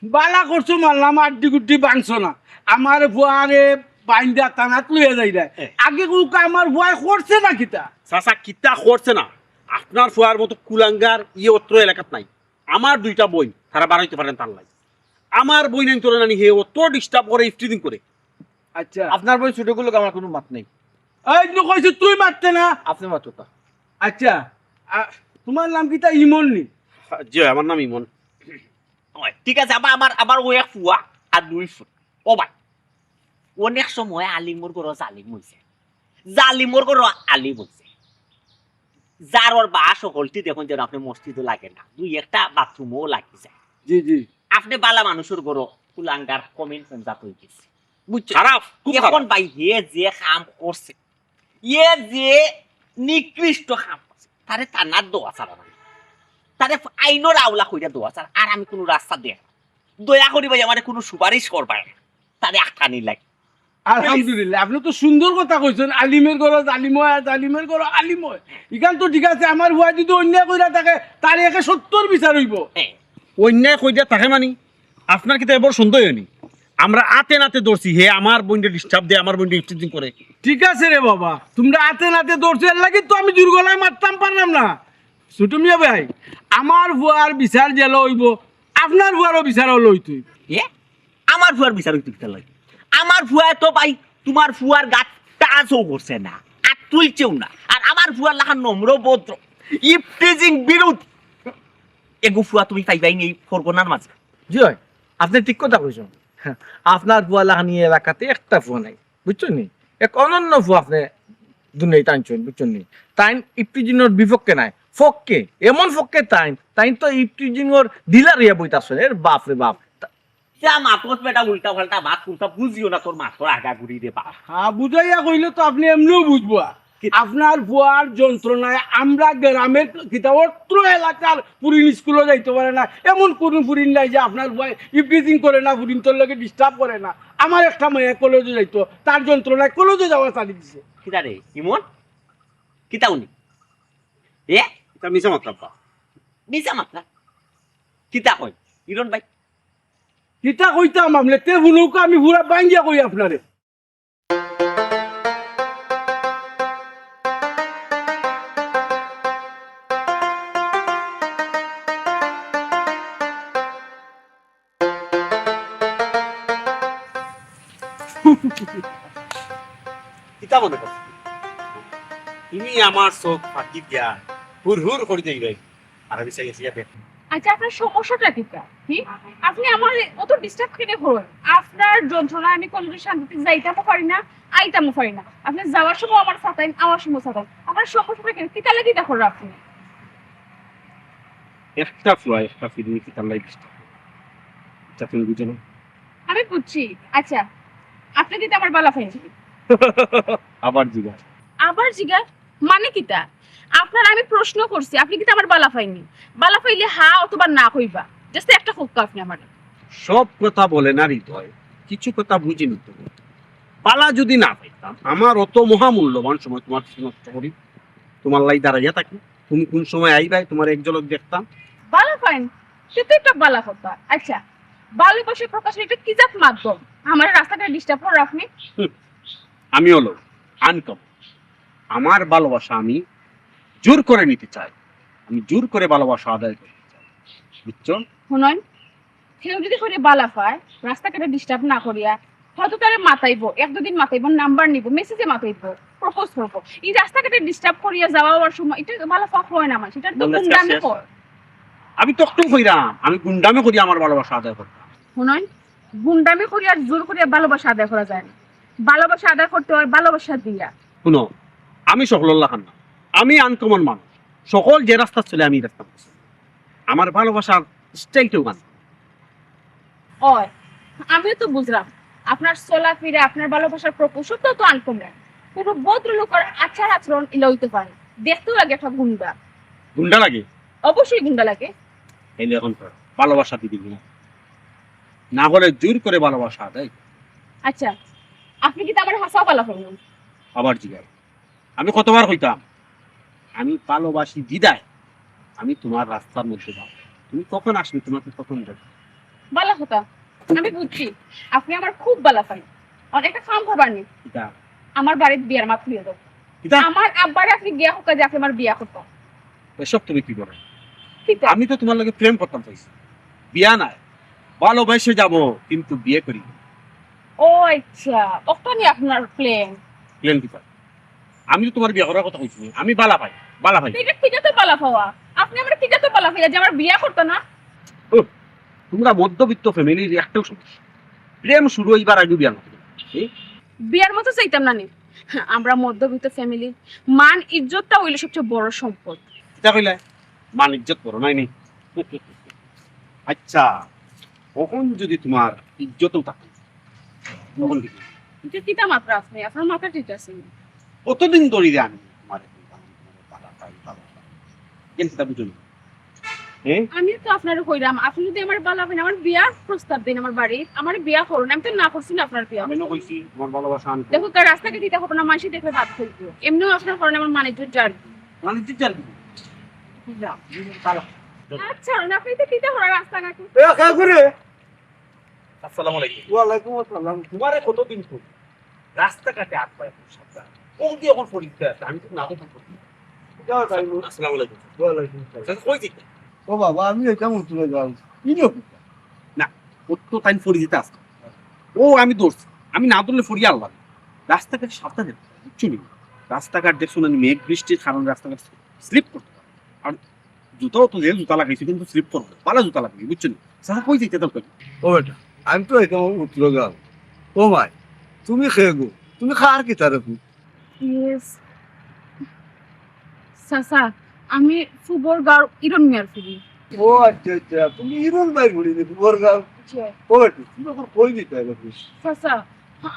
বালা করছো মারলাম আড্ডি গুড্ডি বাংছো না আমার ভুয়ারে বাইন্ধা টানাত লইয়া যাই না আগে কুকা আমার ভুয়া করছে না কিতা চাচা কিতা করছে না, আপনার ফুয়ার মতো কুলাঙ্গার ইয়ে অত্র এলাকাত নাই। আমার দুইটা বই তারা বাড়াইতে পারেন তার লাই, আমার বই নাই তোলে নানি হে অত ডিস্টার্ব করে ইফটিজিং করে। আচ্ছা আপনার বই ছোটগুলো আমার কোনো মাত নেই, এই তো কইছি তুই মারতে না আপনি মাতুতা আচ্ছা তোমার নাম কিতা ইমন নি জি আমার নাম ইমন। ওই, ঠিক আছে আবার আমার আমার ও এক ফুয়া আর দুই ফুট ও ভাই অনেক সময় আলিমুর গরো জালিম হইছে, জালিমুর গরো আলিম হইছে, যার ওর বা সকলটি দেখুন যেন আপনি মসজিদও লাগে না, দুই একটা বাথরুমও লাগি যায়, জি জি আপনি বালা মানুষের গরো কুলাঙ্গার কমেন্ট পঞ্জাত হয়ে গেছে বুঝছো। খারাপ খুব এখন খারাপ। ভাই হে যে কাম করছে, এ যে নিকৃষ্ট কাম করছে, তারে থানার দোয়া ছাড়া না, তারে আইনের আওলা কইরা দোয়া ছাড়া আর আমি কোনো রাস্তা দেখ দয়া করি ভাই আমার কোনো সুপারিশ করবার না, তারে আটকানি লাগে। আলহামদুলিল্লাহ আপনি তো সুন্দর কথা কইছেন আলিমের ঘর জালিম হয় আর জালিমের ঘর আলিম হয় ইখান তো ঠিক আছে আমার ভুয়া যদি অন্যায় কইরা থাকে তার একে 70 বিচার হইব হ্যাঁ, অন্যায় কই দিয়া তাকে মানি আপনার কিতা এবার সন্দেহ হয়নি, আমরা আতে নাতে ধরছি হে আমার বইনটা ডিস্টার্ব দেয়, আমার বইনটা ইফটিজিং করে। ঠিক আছে রে বাবা তোমরা হাতে নাতে দৌড়ছে এর লাগি তো আমি দুর্গলায় মারতাম পারলাম না ছোট মিয়া ভাই আমার ভুয়ার বিচার জেল হইব আপনার ভুয়ারও বিচার হলো তুই এ আমার ফুয়ার বিচার হইতে কিতা লাগে, আমার ফুয়া তো ভাই তোমার ফুয়ার গাত টাচও করছে না আর তুলছেও না, আর আমার ফুয়ার লেখা নম্র ভদ্র ইফটিজিং বিরোধ এগু ফুয়া তুমি পাইবাই নেই ফরগনার মাঝে। জি হয় আপনি ঠিক কথা কইছেন, আপনার ফুয়া লাগানি এলাকাতে একটা ফুয়া নাই বুঝছেন নি, এক অনন্য ফুয়া আপনি দুনিয়ায় টানছেন বুঝছেন নি, তাই ইফটিজিনের বিপক্ষে নাই ফককে এমন ফককে তাই তো ইফটিজিনের ডিলার ইয়া বইতাছেন এর বাপ রে বাপ। যা মাতস বেটা উল্টা পাল্টা ভাত উল্টা বুঝিও না তোর মাতর আগা ঘুরি রে বাপ। হ্যাঁ বুঝাইয়া কইলে তো আপনি এমনিও বুঝবো আপনার ভুয়ার যন্ত্রণায় আমরা গ্রামের কিতা অত্র এলাকার পুরিন স্কুলে যাইতে পারে না, এমন কোন পুরিন নাই যে আপনার ভয় ইফটিজিং করে না, পুরিন তোর লগে ডিস্টার্ব করে না। আমার একটা মেয়ে কলেজে যাইতো তার যন্ত্রণায় কলেজে যাওয়া চালি দিছে। কিতা রে ইমন কিতা উনি এ এটা মিছা মাত্রা নিচা মাত্রা কিতা কই ইরন ভাই কিতা কইতাম আমলে তে ভুলুকা আমি পুরা বাঙ্গিয়া কই আপনারে কিতা মনে করছি তুমি আমার চোখ ফাঁকি দিয়া হুর হুর করে দেই ভাই আর আমি চাই গেছি আচ্ছা আপনার সমস্যাটা কি আপনি আমার অত ডিস্টার্ব কেন হন, আপনার যন্ত্রণা আমি কোনোদিন শান্তিতে যাইতামও পারি না আইতামও পারি না, আপনি যাওয়ার সময় আমার সাথে আমার সময় সাথে আমার সমস্যাটা কেন কি তাহলে কি দেখো আপনি একটা ফ্লাই একটা ফিরে কি তার লাইফ এটা তুমি বুঝো না আমি বুঝছি। আচ্ছা আপনি কি আমার বালা ফাইন আবার জিজ্ঞাসা আবার জিগার মানে কিতা আপনার আমি প্রশ্ন করছি আপনি কি আমার বালা ফাইনি, বালা ফাইলে হা অথবা না কইবা জাস্ট একটা হোক্কা আপনি আমার সব কথা বলে না হৃদয়, কিছু কথা বুঝে নিতে হবে। পালা যদি না পাইতাম আমার অত মহামূল্যবান সময় তোমার নষ্ট করি, তোমার লাই দাঁড়াইয়া থাকি, তুমি কোন সময় আইবাই তোমার এক ঝলক দেখতাম। বালা ফাইন সে তো একটা বালা কথা। আচ্ছা ভালোবাসা প্রকাশের একটা কি জাত মাধ্যম আমার রাস্তাটা ডিস্টার্ব করে আপনি আমি হলো আনকম, আমার ভালোবাসা আমি জোর করে নিতে চাই, আমি জোর করে ভালোবাসা আদায় করতে চাই, বুঝছো? শুনুন কেউ যদি করে বালা পায় রাস্তাঘাটে ডিস্টার্ব না করিয়া হয়তো তারে মাতাইবো, এক দুদিন মাতাইবো, নাম্বার নিব, মেসেজে মাতাইবো, প্রপোজ করবো। এই রাস্তাঘাটে ডিস্টার্ব করিয়া যাওয়ার সময় এটা বালা পাক হয় না মানুষ, এটা তো বললে গুন্ডামি শেষ। কর। আমি তখন কইরাম আমি গুন্ডামি করি আমার ভালোবাসা আদায় করতাম। শুনুন, গুন্ডামি করিয়া জোর করিয়া ভালোবাসা আদায় করা যায় না। ভালোবাসা আদায় করতে হয় ভালোবাসা দিয়া। শুনো, আমি সকল্লা খান না, আমি আনকমন মানুষ। সকল যে রাস্তা চলে আমি এই রাস্তা বলছি। আমার ভালোবাসার স্টাইলটাও গান। হয় আমিও তো বুঝলাম আপনার চলাফেরা, আপনার ভালোবাসার প্রপোজল তো আনকমন। কোনো ভদ্রলোকের আচার আচরণ এলা হইতে পারে, দেখতেও লাগে একটা গুন্ডা। গুন্ডা লাগে অবশ্যই গুন্ডা লাগে। এলে এখন তো ভালোবাসা দিবি না, না হলে জোর করে ভালোবাসা আদায়। আচ্ছা, আপনি কি তো আমার হাসাও পালা করবেন? আবার জিগাই, আমি কতবার কইতাম আমি ভালোবাসি দিদায় আমি তোমার রাস্তার মধ্যে যাও, তুমি কখন আসবে তোমাকে কখন যাবে। বালা কথা আমি বুঝছি, আপনি আমার খুব বালা পাই। অনেকটা কাম করবার নি, কিতা আমার বাড়ির বিয়ার মা খুলিয়ে দাও। কিতা আমার আব্বারে আপনি বিয়া হোক যে আপনি আমার বিয়া করতাম। এসব তুমি কি করো? ঠিক আমি তো তোমার লগে প্রেম করতাম চাইছি, বিয়া নাই, ভালোবাসে যাব কিন্তু বিয়ে করি। ও আচ্ছা, ওখানে আপনার প্লেন। প্লেন কিতা? আমি তো তোমার বিয়ে করার কথা কইছি, আমি বালা পাই, বালা পাই। এটা ঠিক আছে বালা পাওয়া, আপনি আমার ঠিক আছে বালা পাইয়া যে আমার বিয়া করতো না। তোমরা মধ্যবিত্ত ফ্যামিলির একটাও সমস্যা, প্রেম শুরু হইবার আগে বিয়া করতে বিয়ার মতো চাইতাম না নি। আমরা মধ্যবিত্ত ফ্যামিলি, মান ইজ্জতটা হইলো সবচেয়ে বড় সম্পদ। কিতা কইলে মান ইজ্জত করো নাই নি? আচ্ছা, কখন যদি তোমার ইজ্জতও থাকে তখন কি করবে? এটা কিতা মাত্রা আপনি, আপনার মাথা ঠিক আছে। কতদিন ধরে যে আমি তোমার বালা পাই, বালা পাই, কিন্তু তা বুঝুন আমি তো আপনার কইরাম, আপনি যদি আমার বালা পাইন আমার বিয়ার প্রস্তাব দিন, আমার বাড়ি আমার বিয়া করুন। আমি তো না করছি না আপনার বিয়া। আমি না কইছি তোমার ভালোবাসা আনতে দেখো কার রাস্তাকে দিতে হবে না, মানুষই দেখে ভাত খাইতো। এমনিও আপনার কারণে আমার মানিজ্য যার। মানে তুই জানবি আচ্ছা আপনি তো দিতে হবে রাস্তাঘাটে। আসসালামু আলাইকুম। ওয়ালাইকুম আসসালাম। তোমারে কতদিন তো রাস্তাঘাটে আট পায় সাবধান কোন দিয়ে এখন পরীক্ষা আছে, আমি তো না তো করছি। আসসালামু আলাইকুম। ওয়ালাইকুম আসসালাম। আচ্ছা, কই দিতে ও বাবা, আমি এটা উঠলে যাও কি নিও? না ও তো টাইম ফরি দিতে আসতো, ও আমি দৌড়ছি, আমি না দৌড়লে ফরি আল্লাহ। রাস্তাঘাট সাবধানে বুঝছো নি? রাস্তাঘাট দেখছো না মেঘ বৃষ্টির কারণে রাস্তাঘাট স্লিপ করতে পারে। আর জুতাও তো যে জুতা লাগাইছি কিন্তু স্লিপ করবে, পালা জুতা লাগাই বুঝছো নি? সাহা কই দিতে দরকার? ও বেটা, আমি তো এটা উঠলে যাও। ও ভাই, তুমি খেয়ে গো, তুমি খার কি তার ইয়েস সাসা, আমি ফুবর গাঁও ইরন মিয়ার ফিরি। ও আচ্ছা আচ্ছা, তুমি হিরোন ভাই বলি নি বরগাঁও। ও বেটা, তুমি এখন কই দিতে হবে? সাসা,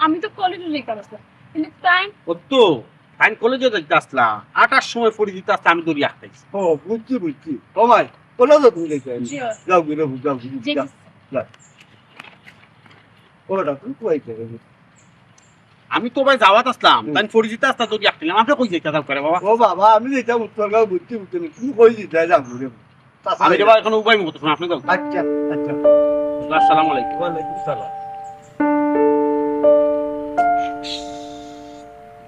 আমি তো কলেজে যেতে আসলাম, কিন্তু টাইম ও তো টাইম কলেজে দেখতে আসলাম, 8টার সময় ফরি দিতে আসতে আমি দৌড়ি আসতেছি। ও বুঝছি বুঝছি। ও ভাই, কোলা তো তুমি দেখতে যাও গিয়ে যাও যে যাও। ও বেটা, তুমি কই যাবে? আমি তো ভাই যাওয়াত আসলাম, টাইম ফরি দিতে আসতে দৌড়ি আসলাম। আপনি কই যাইতে দাও করে বাবা? ও বাবা, আমি এটা উত্তরগাঁও বুঝছি বুঝছি না, তুমি কই দিতে যাও রে? আমি যাবা এখন উপায় মতো শুনে আপনি যাও। আচ্ছা আচ্ছা। আসসালামু আলাইকুম। ওয়ালাইকুম সালাম।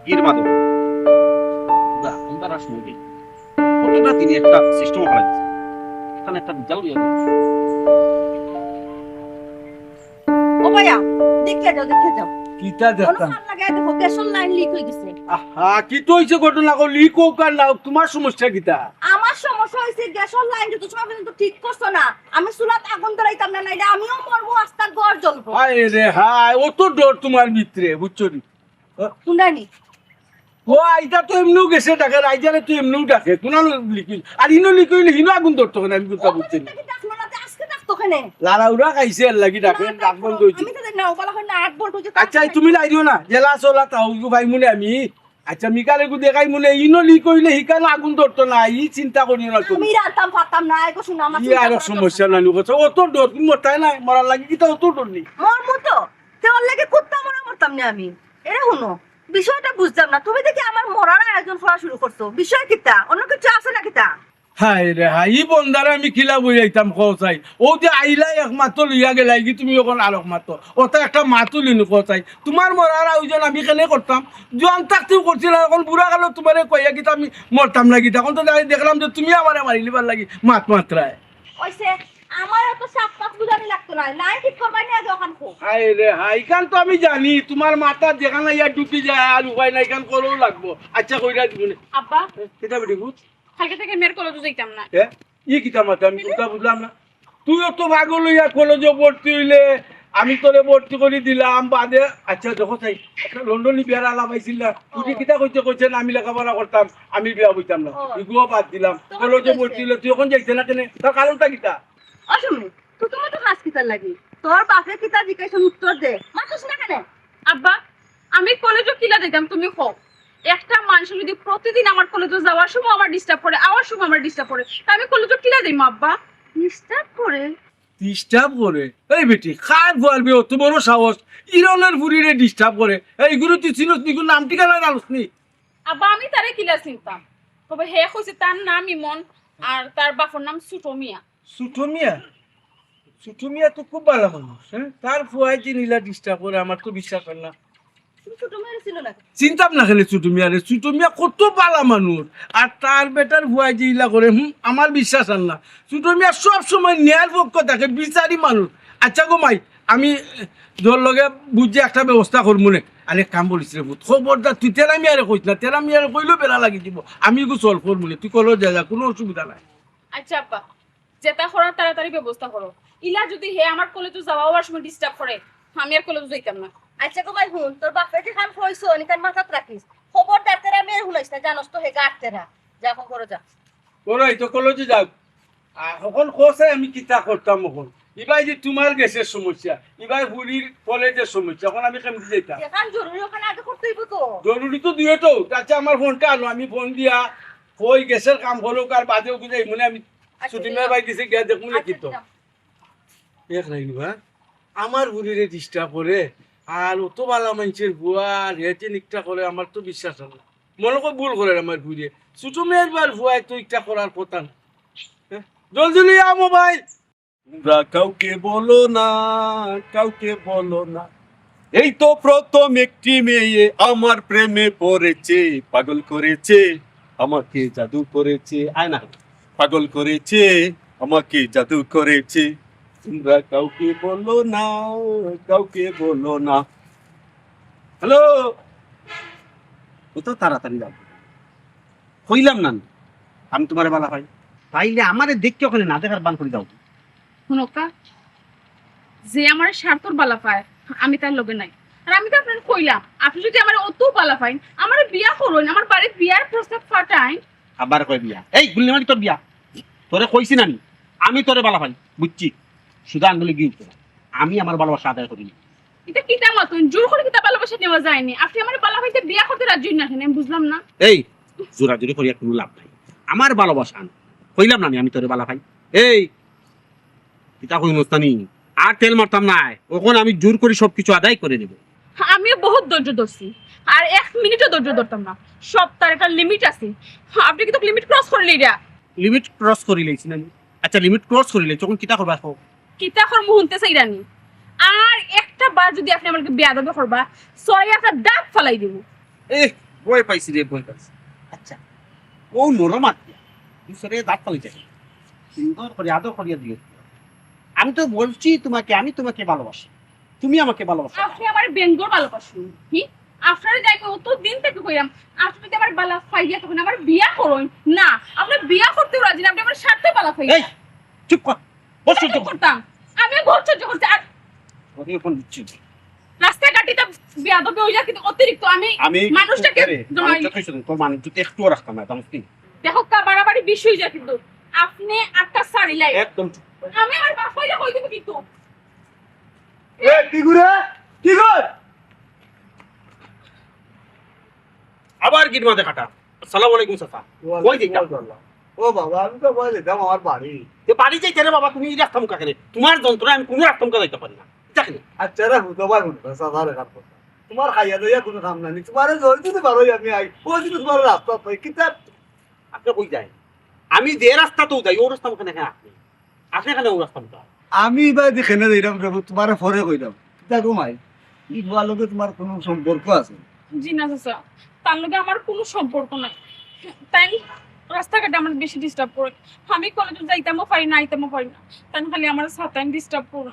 গির মাদক দা আমরা রাসমু দি কতটা তিনি একটা সিস্টেম করা দিয়েছে, এখানে একটা বিজাল দিয়ে ও ভাইয়া, দেখে যাও। কিতা কোনো দেখতাম? কাম লাগাই দেখো, গ্যাসের লাইন লিক হয়ে গেছে। আহা, কি তো হইছে ঘটনা? লিক হোক আর না হোক, তোমার সমস্যা কিতা? আমার সমস্যা হয়েছে গ্যাসের লাইন যত সময় পর্যন্ত ঠিক করছো না, আমি চুলাত আগুন ধরাইতাম না, নাইলে আমিও মরবো, রাস্তার ঘর জ্বলবো। হায় রে হায়, অত ডর তোমার ভিতরে, বুঝছো নি? শুনানি ও আইতা তো এমনিও গেছে ডাকে, আইজারে তো এমনিও ডাকে, কোন লিখিল আর ইনো লিখিল, হিনো আগুন ধরতো না, আমি কথা বুঝছি না। ডাকলো না, আজকে ডাকতো কেনে? লারা উড়া খাইছে আর লাগি ডাকে, ডাক বন্ধ হইছে। আমি তো না ওপালা হয় না 8 ভোল্ট হইছে। আচ্ছা তুমি লাইরিও না, জেলা চলা তাও ভাই মনে আমি। আচ্ছা মিকালে গু দেখাই মনে ইনো লিক হইলে হিকানো আগুন ধরতো না, ই চিন্তা করিও না তুমি। আমি রাতাম পারতাম না, এগো শুনা আমার ই আর সমস্যা নাই কথা, অত ডর তুমি মরতাই নাই, মরার লাগি কিতা অত ডর নেই। মরমু তো তে ওর লাগে কুত্তা মরা মরতাম না আমি। এরে শুনো, বিষয়টা বুঝতাম না, তুমি দেখি আমার মরার আয়োজন করা শুরু করছো, বিষয় কিতা? অন্য কিছু আছে না কিতা? হাই রে হাই, ই বন্দারে আমি খিলা বই আইতাম চাই, ও যে আইলাই একমাত্র লইয়া গেলাই কি তুমি এখন আর একমাত্র ওটা একটা মাতো লিনু চাই। তোমার মরার আয়োজন আমি কেনে করতাম? জোয়ান থাকতেও করছিল, এখন বুড়া গেল তোমারে কইয়া গীতা আমি মরতাম লাগি, তখন তো দেখলাম যে তুমি আমারে মারি লিবার লাগি মাত মাত্রায়। ওইসে আমার এত সাপ পাত বুঝানি লাগতো লাগতো না লাইন ঠিক করবাই না যখন খুব হাই রে হাই কান তো আমি জানি তোমার মাথা যেখানে ইয়া ডুবি যায় আর উপায় নাই কান করেও লাগবো আচ্ছা কইরা দিব না আব্বা কিতা বেটি বুঝ কালকে থেকে মেয়ের কলেজে যাইতাম না কিতা মাথা আমি কোনটা বুঝলাম না তুইও তো পাগল হইয়া কলেজে ভর্তি হইলে আমি তোরে ভর্তি করে দিলাম বাদে আচ্ছা দেখো তাই একটা লন্ডনী বিয়ার আলাপ আইছিল না তুই কিতা কইছে না আমি লেখাপড়া করতাম আমি বিয়া হইতাম না এগুলো বাদ দিলাম কলেজে ভর্তি হইলে তুই এখন যাইছে না কেন তার কারণটা কিতা অসুমি তো তোমার তো কাজ কিতার লাগি তোর বাপে কিতা জিজ্ঞাসা উত্তর দে মাতুস না কেন আব্বা আমি কলেজে কিলা দিতাম তুমি কও একটা মানুষ যদি প্রতিদিন আমার কলেজে যাওয়ার সময় আমার ডিস্টার্ব করে আওয়ার সময় আমার ডিস্টার্ব করে তা আমি কলেজে কিলা দিই আব্বা ডিস্টার্ব করে ডিস্টার্ব করে এই বেটি খার বলবে অত বড় সাহস ইরনের বুড়িরে ডিস্টার্ব করে এইগুলো তুই চিনস নি নাম ঠিকানা জানোস নি আব্বা আমি তারে কিলা চিনতাম তবে হে কইছে তার নাম ইমন আর তার বাপর নাম সুটমিয়া সুটুমিয়া তো খুব ভালো মানুষ হ্যাঁ তার ফুয়াই যে নীলা ডিস্টার্ব করে আমার তো বিশ্বাস হয় না তুমি ছোট মেয়ে ছিল না চিন্তাম না খেলে সুটুমিয়া রে সুটুমিয়া কত ভালো মানুষ আর তার বেটার ফুয়াই যে ইলা করে আমার বিশ্বাস আর না সুটুমিয়া সব সময় ন্যায়ের পক্ষ থাকে বিচারি মানুষ আচ্ছা গো মাই আমি তোর লগে বুঝে একটা ব্যবস্থা করবো নে আরে কাম বলিস রে ভূত খবরদার তুই তেরামি আরে কইস না তেরামি আরে কইলেও বেলা লাগি দিব আমি এগু সলভ করবো নে তুই কলো যা কোনো অসুবিধা নাই আচ্ছা আব্বা যেটা করার তাড়াতাড়ি ব্যবস্থা করো ইলা যদি হে আমার কলেজে যাওয়া হওয়ার সময় ডিস্টার্ব করে আমি আর কলেজে যাইতাম না আচ্ছা গো ভাই হুন তোর বাপে যে খান কইছো নিকান মাথাত রাখিস খবরদার তেরা মেয়ের হুনাইস না জানোস তো হে গাট তেরা যা এখন করে যা ওরা এই তো কলেজে যাও আর এখন কোসে আমি কিতা করতাম এখন এবার যে তোমার গ্যাসের সমস্যা এবার হুলির কলেজের সমস্যা এখন আমি কেমন যাইতাম এখন জরুরি ওখানে আগে করতে হইব তো জরুরি তো দিয়ে তো আচ্ছা আমার ফোনটা আনো আমি ফোন দিয়া ওই গ্যাসের কাম হলো কার বাদেও বুঝাই মনে আমি ছুটি মেয়ে বাই দিছে গিয়া দেখুন কি তো এক লাইনি বা আমার হুলিরে ডিস্টার্ব করে আর অত ভালো মানুষের বুয়া রেটে নিকটা করে আমার তো বিশ্বাস হয় না মনে করে ভুল করে আমার বুড়িয়ে ছোট মেয়ের বার ভুয়াই তো ইটা করার কথা না জলদি লিয়া মোবাইল তোমরা কাউকে বলো না কাউকে বলো না এই তো প্রথম একটি মেয়ে আমার প্রেমে পড়েছে পাগল করেছে আমাকে জাদু করেছে আয় না পাগল করেছে আমাকে জাদু করেছে তোমরা কাউকে বলো না কাউকে বলো না হ্যালো ও তো তাড়াতাড়ি যাবো হইলাম না আমি তোমার বালা ভাই তাইলে আমারে দেখতে ওখানে না দেখার বান করে দাও হুনকা যে আমার স্বার্থর বালা পায় আমি তার লগে নাই আর আমি তো আপনার কইলাম আপনি যদি আমার অত বালা পাইন আমার বিয়া করুন আমার বাড়ির বিয়ার প্রস্তাব ফাটাই আবার কই বিয়া এই গুল্লি মারি তোর বিয়া তোরে কইছি না আমি তোরে বালা ভাই বুঝছি শুধু আঙ্গুলি গিয়ে আমি আমার ভালোবাসা আদায় করি এটা কিতা মতন জোর করে কিতা ভালোবাসা নেওয়া যায়নি আপনি আমার বালা ভাইতে বিয়া করতে রাজি না কেন আমি বুঝলাম না এই জোরাজুরি করিয়া কোনো লাভ নাই আমার ভালোবাসা কইলাম না আমি তোরে বালা ভাই এই কিতা কই মস্তানি আর তেল মারতাম না ওখানে আমি জোর করে সবকিছু আদায় করে নেব আমিও বহুত ধৈর্য ধরছি আর 1 মিনিটও ধৈর্য ধরতাম না সব তার একটা লিমিট আছে আপনি কি তো লিমিট ক্রস করে লইরা লিমিট ক্রস করি লইছি না আচ্ছা লিমিট ক্রস করি লই তখন কিতা করবা কিতা কর মুহূর্তে চাইরানি আর একটা বার যদি আপনি আমাকে বেয়াদবি করবা সরি একটা দাঁত ফালাই দিব এ বই পাইছি রে বই পাইছি আচ্ছা ও নরম আত্মা দুসরে দাঁত পালি যায় সুন্দর করে আদর করিয়া দিয়ে আমি তো বলছি তোমাকে আমি তোমাকে ভালোবাসি তুমি আমাকে ভালোবাসো আপনি আমার বেঙ্গল ভালোবাসুন কি আপনারে যাইকে অত দিন থেকে কইরাম আপনি যদি আমার বালা ফাইয়া তখন আমার বিয়া করুন না আপনি বিয়া করতে রাজি না আপনি আমার স্বার্থে বালা ফাইয়া এই চুপ কর বস চুপ করতাম আমি ঘর সহ্য করতে আর কর ফোন দিচ্ছি রাস্তাঘাটিতে বেয়াদবি হইয়া কিন্তু অতিরিক্ত আমি মানুষটাকে তোর মানুষ যদি একটু রাখতাম না তুমি দেখো কা বাড়াবাড়ি বিষয় যা কিন্তু আপনি আটটা সারি লাই একদম আমি আমার বাপ হইয়া কই দিব কিন্তু এ কি করে কি কর আবার গিট মাঝে কাটা আসসালামু আলাইকুম সাফা কই দিতা ও বাবা আমি তো বলে দাম আমার বাড়ি তে বাড়ি যাইতে রে বাবা তুমি রাখতাম কাকে তোমার যন্ত্রণা আমি কোনো রাখতাম কা যাইতে পারি না দেখেন আচ্ছা রে হুতো ভাই হুতো সাধারে কাট তোমার খাইয়া দইয়া কোনো কাম নাই তোমার জয় দিতে পারো আমি আই ও যদি তোমার রাস্তা পাই কিতাব আপনি কই যায় আমি যে রাস্তা তো যাই ও রাস্তা কেন আপনি কেন ও রাস্তা তো আমি বা দেখে না দিলাম প্রভু তোমার ফরে কইলাম তা ঘুমাই ই বুয়ার লগে তোমার কোনো সম্পর্ক আছে জি না চাচা তার লগে আমার কোনো সম্পর্ক নাই তাই রাস্তাঘাটে আমার বেশি ডিস্টার্ব করে আমি কলেজে যাইতামও পারি না আইতামও পারি না তাই খালি আমার সাতাইন ডিস্টার্ব করে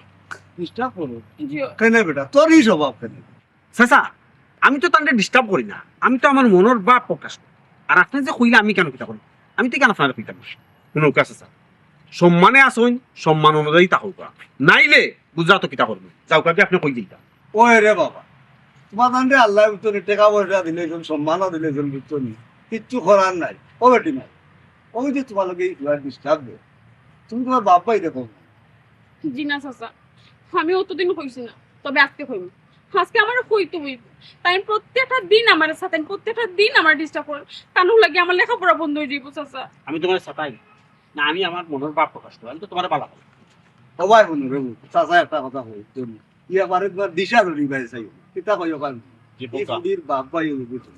ডিস্টার্ব করো জিও কেন বেটা তোরই স্বভাব কেন চাচা আমি তো তাদের ডিস্টার্ব করি না, আমি তো আমার মনের ভাব প্রকাশ করি। আর আপনি যে কইলে আমি কেন কিতা করি, আমি তো কেন আপনার কইতাম কোনো কাছে চাচা সম্মানে আসুন, সম্মান অনুযায়ী তা হোক, নাইলে বুঝা তো কিতা করবেন যাও কাকে আপনি কই দিতা। ওই রে বাবা তোমার কান্ডে আল্লাহ বুঝতো টাকা পয়সা দিলে সম্মানও দিলে বুঝতো নি, কিচ্ছু করার নাই। ও বেটি নাই, ওই যে তোমালোকে ডিস্টার্ব দেয়, তুমি তোমার বাপাই দেখো। জি না চাচা, আমি অতদিন কইছি না, তবে আজকে কইব। আজকে আমার কইতে হইব, তাই প্রত্যেকটা দিন আমার সাথে, প্রত্যেকটা দিন আমার ডিস্টার্ব করে, কারণ লাগে আমার লেখাপড়া বন্ধ হয়ে যাইব চাচা। আমি তোমার সাতাই না, আমি আমার মনের ভাব প্রকাশ করি, আমি তো তোমার ভালো করি। সবাই শুনো রে চাচা একটা কথা কই তুমি ইয়া পারে তোমার দিশা ধরি ভাই চাই কিতা কইও কারণ যে এই বোকা। ফুডির বাপ ভাই বুঝছো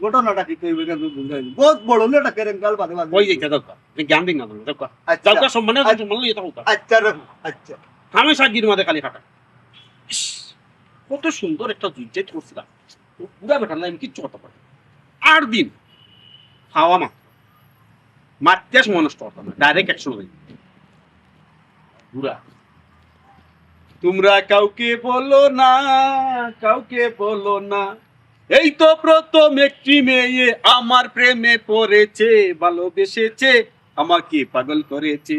ঘটনাটা কি কইবে কেন বুঝাই বহুত বড় হলে এটা কেরেঙ্কাল বাদে বাদে কই যাইতা দরকার তুমি জ্ঞান দিন না বলো দরকার আচ্ছা যাও সম্মানে সম্মান লইয়া থাকো। আচ্ছা রে আচ্ছা আমি সাজির মধ্যে খালি কাটা ইস, কত সুন্দর একটা জুজেট করছিলাম, পুরা বেটার আমি কিচ্ছু করতে পারি। 8 দিন খাওয়া মাত্যাস মনষ্ট করতাম না, ডাইরেক্ট অ্যাকশন হয়ে পুরা। তোমরা কাউকে বলো না, কাউকে বলো না, এই তো প্রথম একটি মেয়ে আমার প্রেমে পড়েছে, ভালোবেসেছে, আমাকে পাগল করেছে।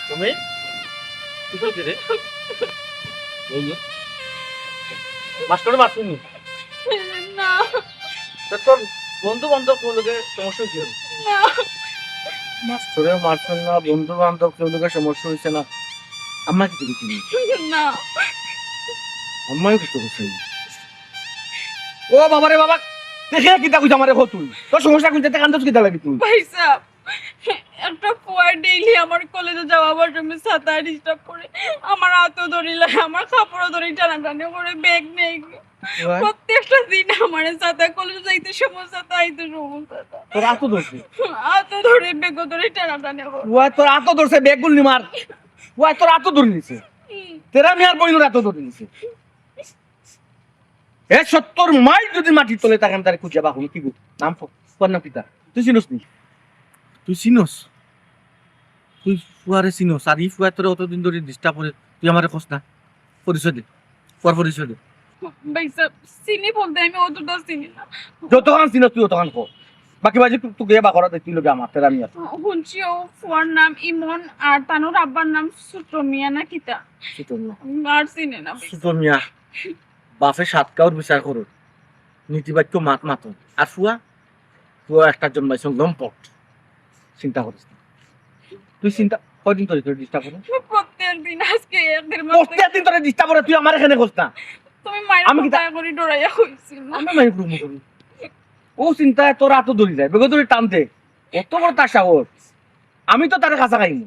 তুমি কি করছিস রে? মাস্টার মারছুনি না তোর বন্ধু বান্ধব কেউ লোকের সমস্যা কি হলো? না মাস্টারে মারছেন না, বন্ধু বান্ধব কেউ লোকের সমস্যা হয়েছে না, আম্মা কিছু কিছু না আম্মাও কিছু করছে ও বাবা রে বাবা দেখে কিতা কইছ আমারে কো তুই তোর সমস্যা কইতে কান্দছ কিতা লাগি তুই ভাই সাহেব, একটা পোয়ার ডেইলি আমার কলেজে যাওয়ার সময় ছাতা ডিস্টার্ব করে, আমার হাতও ধরিলে, আমার কাপড়ও ধরে টানাটানি করে, ব্যাগ নেই, প্রত্যেকটা দিন আমার ছাতা, কলেজে যাইতে সমস্যা, আইতে সমস্যা, তোর আতো ধরছে হাতও ধরে ব্যাগও ধরে টানাটানি করে। ওয়া তোর আতো ধরছে বেগ গুলি মার ওয়া তোর আতো ধরে নিছে তেরা মিয়ার বইনুর আতো ধরে নিছে এ 70 মাইল যদি মাটি তলে তাকাম তারে খুঁজে বাহুন কি গো নাম কোন নাম কিতা তুই চিনস নি তুই চিনস তুই ফুয়ারে চিনস আর ই ফুয়া তোর অতদিন ধরে ডিস্টার্ব করে তুই আমারে কস না পরিচয় দে পর পরিচয় দে ভাই সাহেব, চিনি বলতে আমি অতটা চিনি না, যতক্ষণ চিনস তুই ততক্ষণ কো বাকি বাজি তুই গিয়ে বা করা তুই লগে আমার তেরা মিয়া শুনছি ও ফুয়ার নাম ইমন আর তানোর আব্বার নাম সুট্রমিয়া না কিতা, সুতর না আর চিনে না ভাই। সুতর মিয়া বাপে সাত কাউর বিচার করো নীতিবাক্য মাত মাতো আর ফুয়া ফুয়া একটা জন্মাইছ লম্পট চিন্তা করিস না। তুই চিন্তা কয়দিন ধরে তোর ডিস্টার্ব করে প্রত্যেক দিন আজকে একদিন প্রত্যেকদিন তোরে ডিস্টার্ব করে তুই আমার এখানে করছ না তুমি মায়ের আমি কি কথা করে ডরাইয়া হইছিল। আমি মাই প্রুমো করি ও চিন্তায় তোর হাতও ধরি যায় বেগো ধরে টানতে কত বড় তার সাহস আমি তো তারে কাঁচা খাইনি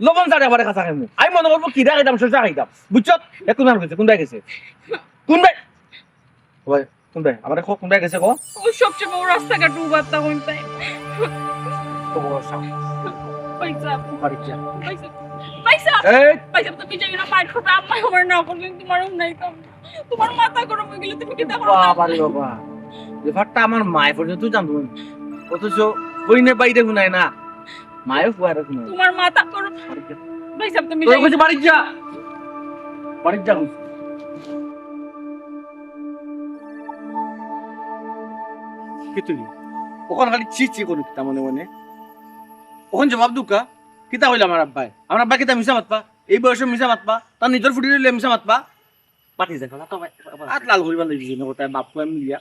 লবণ তারে আবার কাঁচা খাইনি আমি মনে করবো কিরা খাইতাম শসা খাইতাম বুঝছো এখন আর গেছে কোনটাই গেছে কোন ভাই ওই কোন ভাই আমার কোন ভাই গেছে কো ও সবচেয়ে বড় রাস্তাঘাট উবারটা হইতাই। তো বড় সাহস পয়সা বাড়ি যা পয়সা পয়সা এই পয়সা তুমি যাই না মার খাবে, আম্মা আমার না করলে তোমার নাই কাম, তোমার মাথা গরম হয়ে গেলে তুমি কি তা করো? বাবা রে বাবা ব্যাপারটা আমার মায়ের পর্যন্ত জানতো না অথচ বইনে বাইরে শুনায় না মায়ের ফুয়ারে শুনায় তোমার মাথা গরম। পয়সা তুমি তোর যাই কাছে বাড়ি যা বাড়ি যা কি তুই ওখান খালি চি চি করুক তা মনে মনে ওখান জবাব দুকা কিতা হইল আমার আব্বা কিতা মিশা মাতপা এই বয়সে মিশা মাতপা তার নিজের ফুটি দিলে মিশা মাতপা পাতি যায় না তো আত লাল করিবা লাগিছে না তাই বাপ কই মিলিয়া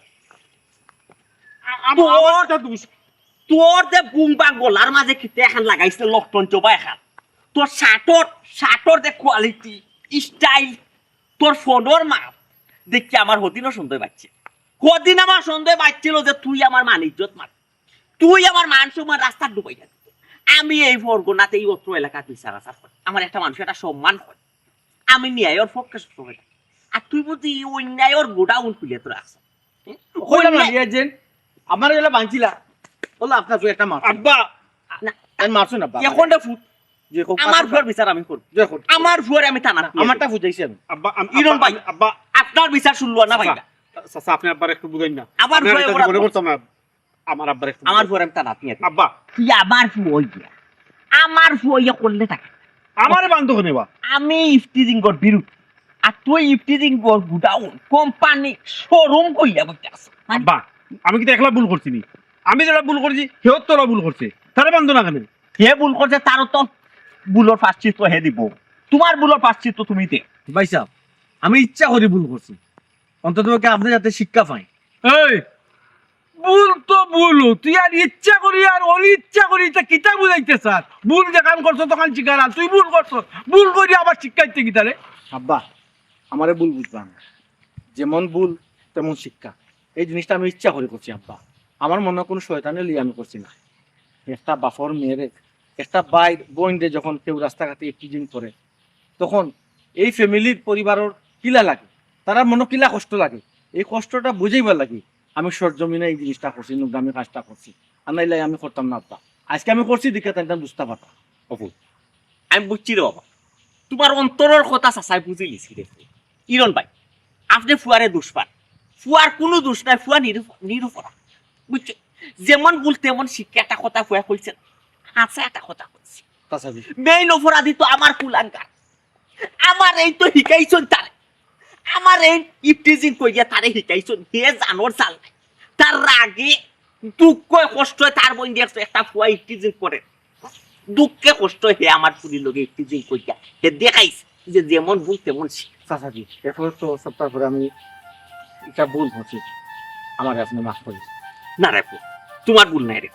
তোর যে বুম বা গলার মাঝে কিতে এখন লাগাইছে লকটন চোবা এখন, তোর শার্টর যে কোয়ালিটি স্টাইল, তোর ফোনের মাপ দেখি আমার হদিনও সন্দেহ পাচ্ছে, হদিন আমার সন্দেহ পাচ্ছিল যে তুই আমার মান ইজ্জত মার, তুই আমার মান সম্মান রাস্তা ডুবাই যাবি। আমি এই ফরগনাতে এই অত্র এলাকা বিচার আচার করি, আমার একটা মানুষ একটা সম্মান হয়, আমি ন্যায়ের পক্ষে সবসময়, আর তুই বুঝি অন্যায়ের গোডাউন খুলে তোর আসছ কইলাম না লিয়াজেন আমার এলা বাঁচিলা বল আপনার তুই একটা মার আব্বা না আমি মারছ না বাবা এখন ফুট যে কোক আমার ভুয়ার বিচার আমি করব, যে কোক আমার ভুয়ার আমি টানা আমারটা বুঝাইছি আমি আব্বা ইরম ভাই, আব্বা আপনার বিচার শুনলো না ভাই, চাচা আপনি আব্বার একটু বুঝাইন না আমার আপনার ভয়ে এটা ওরা- মনে করতাম না আমার আব্বার একটু আমার ফুয়ার আমি তা নাতি আর আব্বা তুই আমার ফুয় গিয়া আমার ফুয়া করলে থাকে আমারে বান্ধব নেবা আমি ইফটিজিং কর বিরুদ্ধে আর তুই ইফটিজিং কর গুডাউন কোম্পানি শোরুম কইয়া বলতে আসো আব্বা আমি কি একলা ভুল করছি নি আমি যেটা ভুল করছি সেও তোরা ভুল করছে তারা বান্ধব না কেন হে ভুল করছে তারও তো ভুলোর প্রাশ্চিত্য হে দিব তোমার ভুলোর প্রাশ্চিত্য তুমি দে ভাই সাহেব আমি ইচ্ছা করি ভুল করছি অন্তত আপনি যাতে শিক্ষা পাই এই ভুল তো ভুল তুই আর ইচ্ছা করি আর অনিচ্ছা করি তা কিতা বুঝাইতে স্যার ভুল যেখান করছো তখন শিখারা তুই ভুল করছো ভুল করি আবার শিক্ষাইতে কিতারে আব্বা আমারে ভুল বুঝবা না যেমন ভুল তেমন শিক্ষা এই জিনিসটা আমি ইচ্ছা করে করছি আব্বা আমার মনে হয় কোনো শয়তানে লিয়ে আমি করছি না একটা বাফর মেয়েরে একটা ভাই বোনরে যখন কেউ রাস্তাঘাটে একটিজিং করে তখন এই ফ্যামিলির পরিবারের কিলা লাগে তারা মনে কিলা কষ্ট লাগে এই কষ্টটা বুঝাইবার লাগে আমি সরজমিনে এই জিনিসটা করছি নোগ্রামী কাজটা করছি আর নাইলে আমি করতাম না আব্বা আজকে আমি করছি দেখে তাই বুঝতে পারতাম আমি বুঝছি রে বাবা তোমার অন্তরের কথা চাচাই বুঝে লিছি রে ইরন ভাই আপনি ফুয়ারে দোষ পান ফুয়ার কোনো দোষ নাই ফুয়া নিরুপরা বুঝছো যেমন ভুল তেমন শিক্ষা একটা কথা ফুয়া কইছেন হাসা একটা কথা কইছে তাছাড়া মেইন অপরাধী তো আমার কুলাঙ্গার আমার এই তো শিখাইছন তারে আমার এই ইফটিজিং কইয়া তারে শিখাইছন হে জানোর চাল নাই তার রাগে দুঃখ কষ্ট তার বই দিয়ে একটা ফুয়া ইফটিজিং করে দুঃখে কষ্ট হে আমার পুরীর লোকে ইফটিজিং কইয়া হে দেখাইছে যে যেমন ভুল তেমন শিক্ষা চাচাজি এরপর তো সপ্তাহ পরে আমি এটা ভুল করছি আমার আপনি মাফ করি না রে ফুয়া, তোমার ভুল নাই রে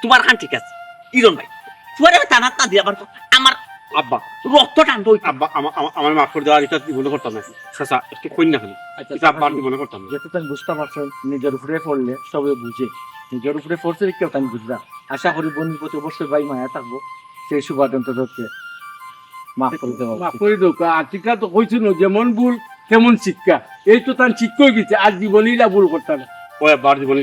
তোমার খান ঠিক আছে ইরন ভাই ফুয়ারে টানাত না দিয়ে আবার আমার আব্বা রক্ত টানতো আব্বা আমার মাফ করে দেওয়ার এটা মনে করতাম না চাচা একটু কই না খালি এটা আব্বা আমি মনে করতাম না যেহেতু তুমি বুঝতে পারছো নিজের উপরে পড়লে সবাই বুঝে নিজের উপরে পড়ছে কেউ আমি বুঝলাম আশা করি বন্ধুর প্রতি অবশ্যই ভাই মায়া থাকবো সেই সুবাদন্ত ধরতে মাফ করে দেবো মাফ করে দেও আর্টিকা তো কইছিল যেমন ভুল তেমন শিক্ষা এই তো তার শিক্ষা গেছে আর জীবনীরা ভুল করতে না ওই আব্বার জীবনে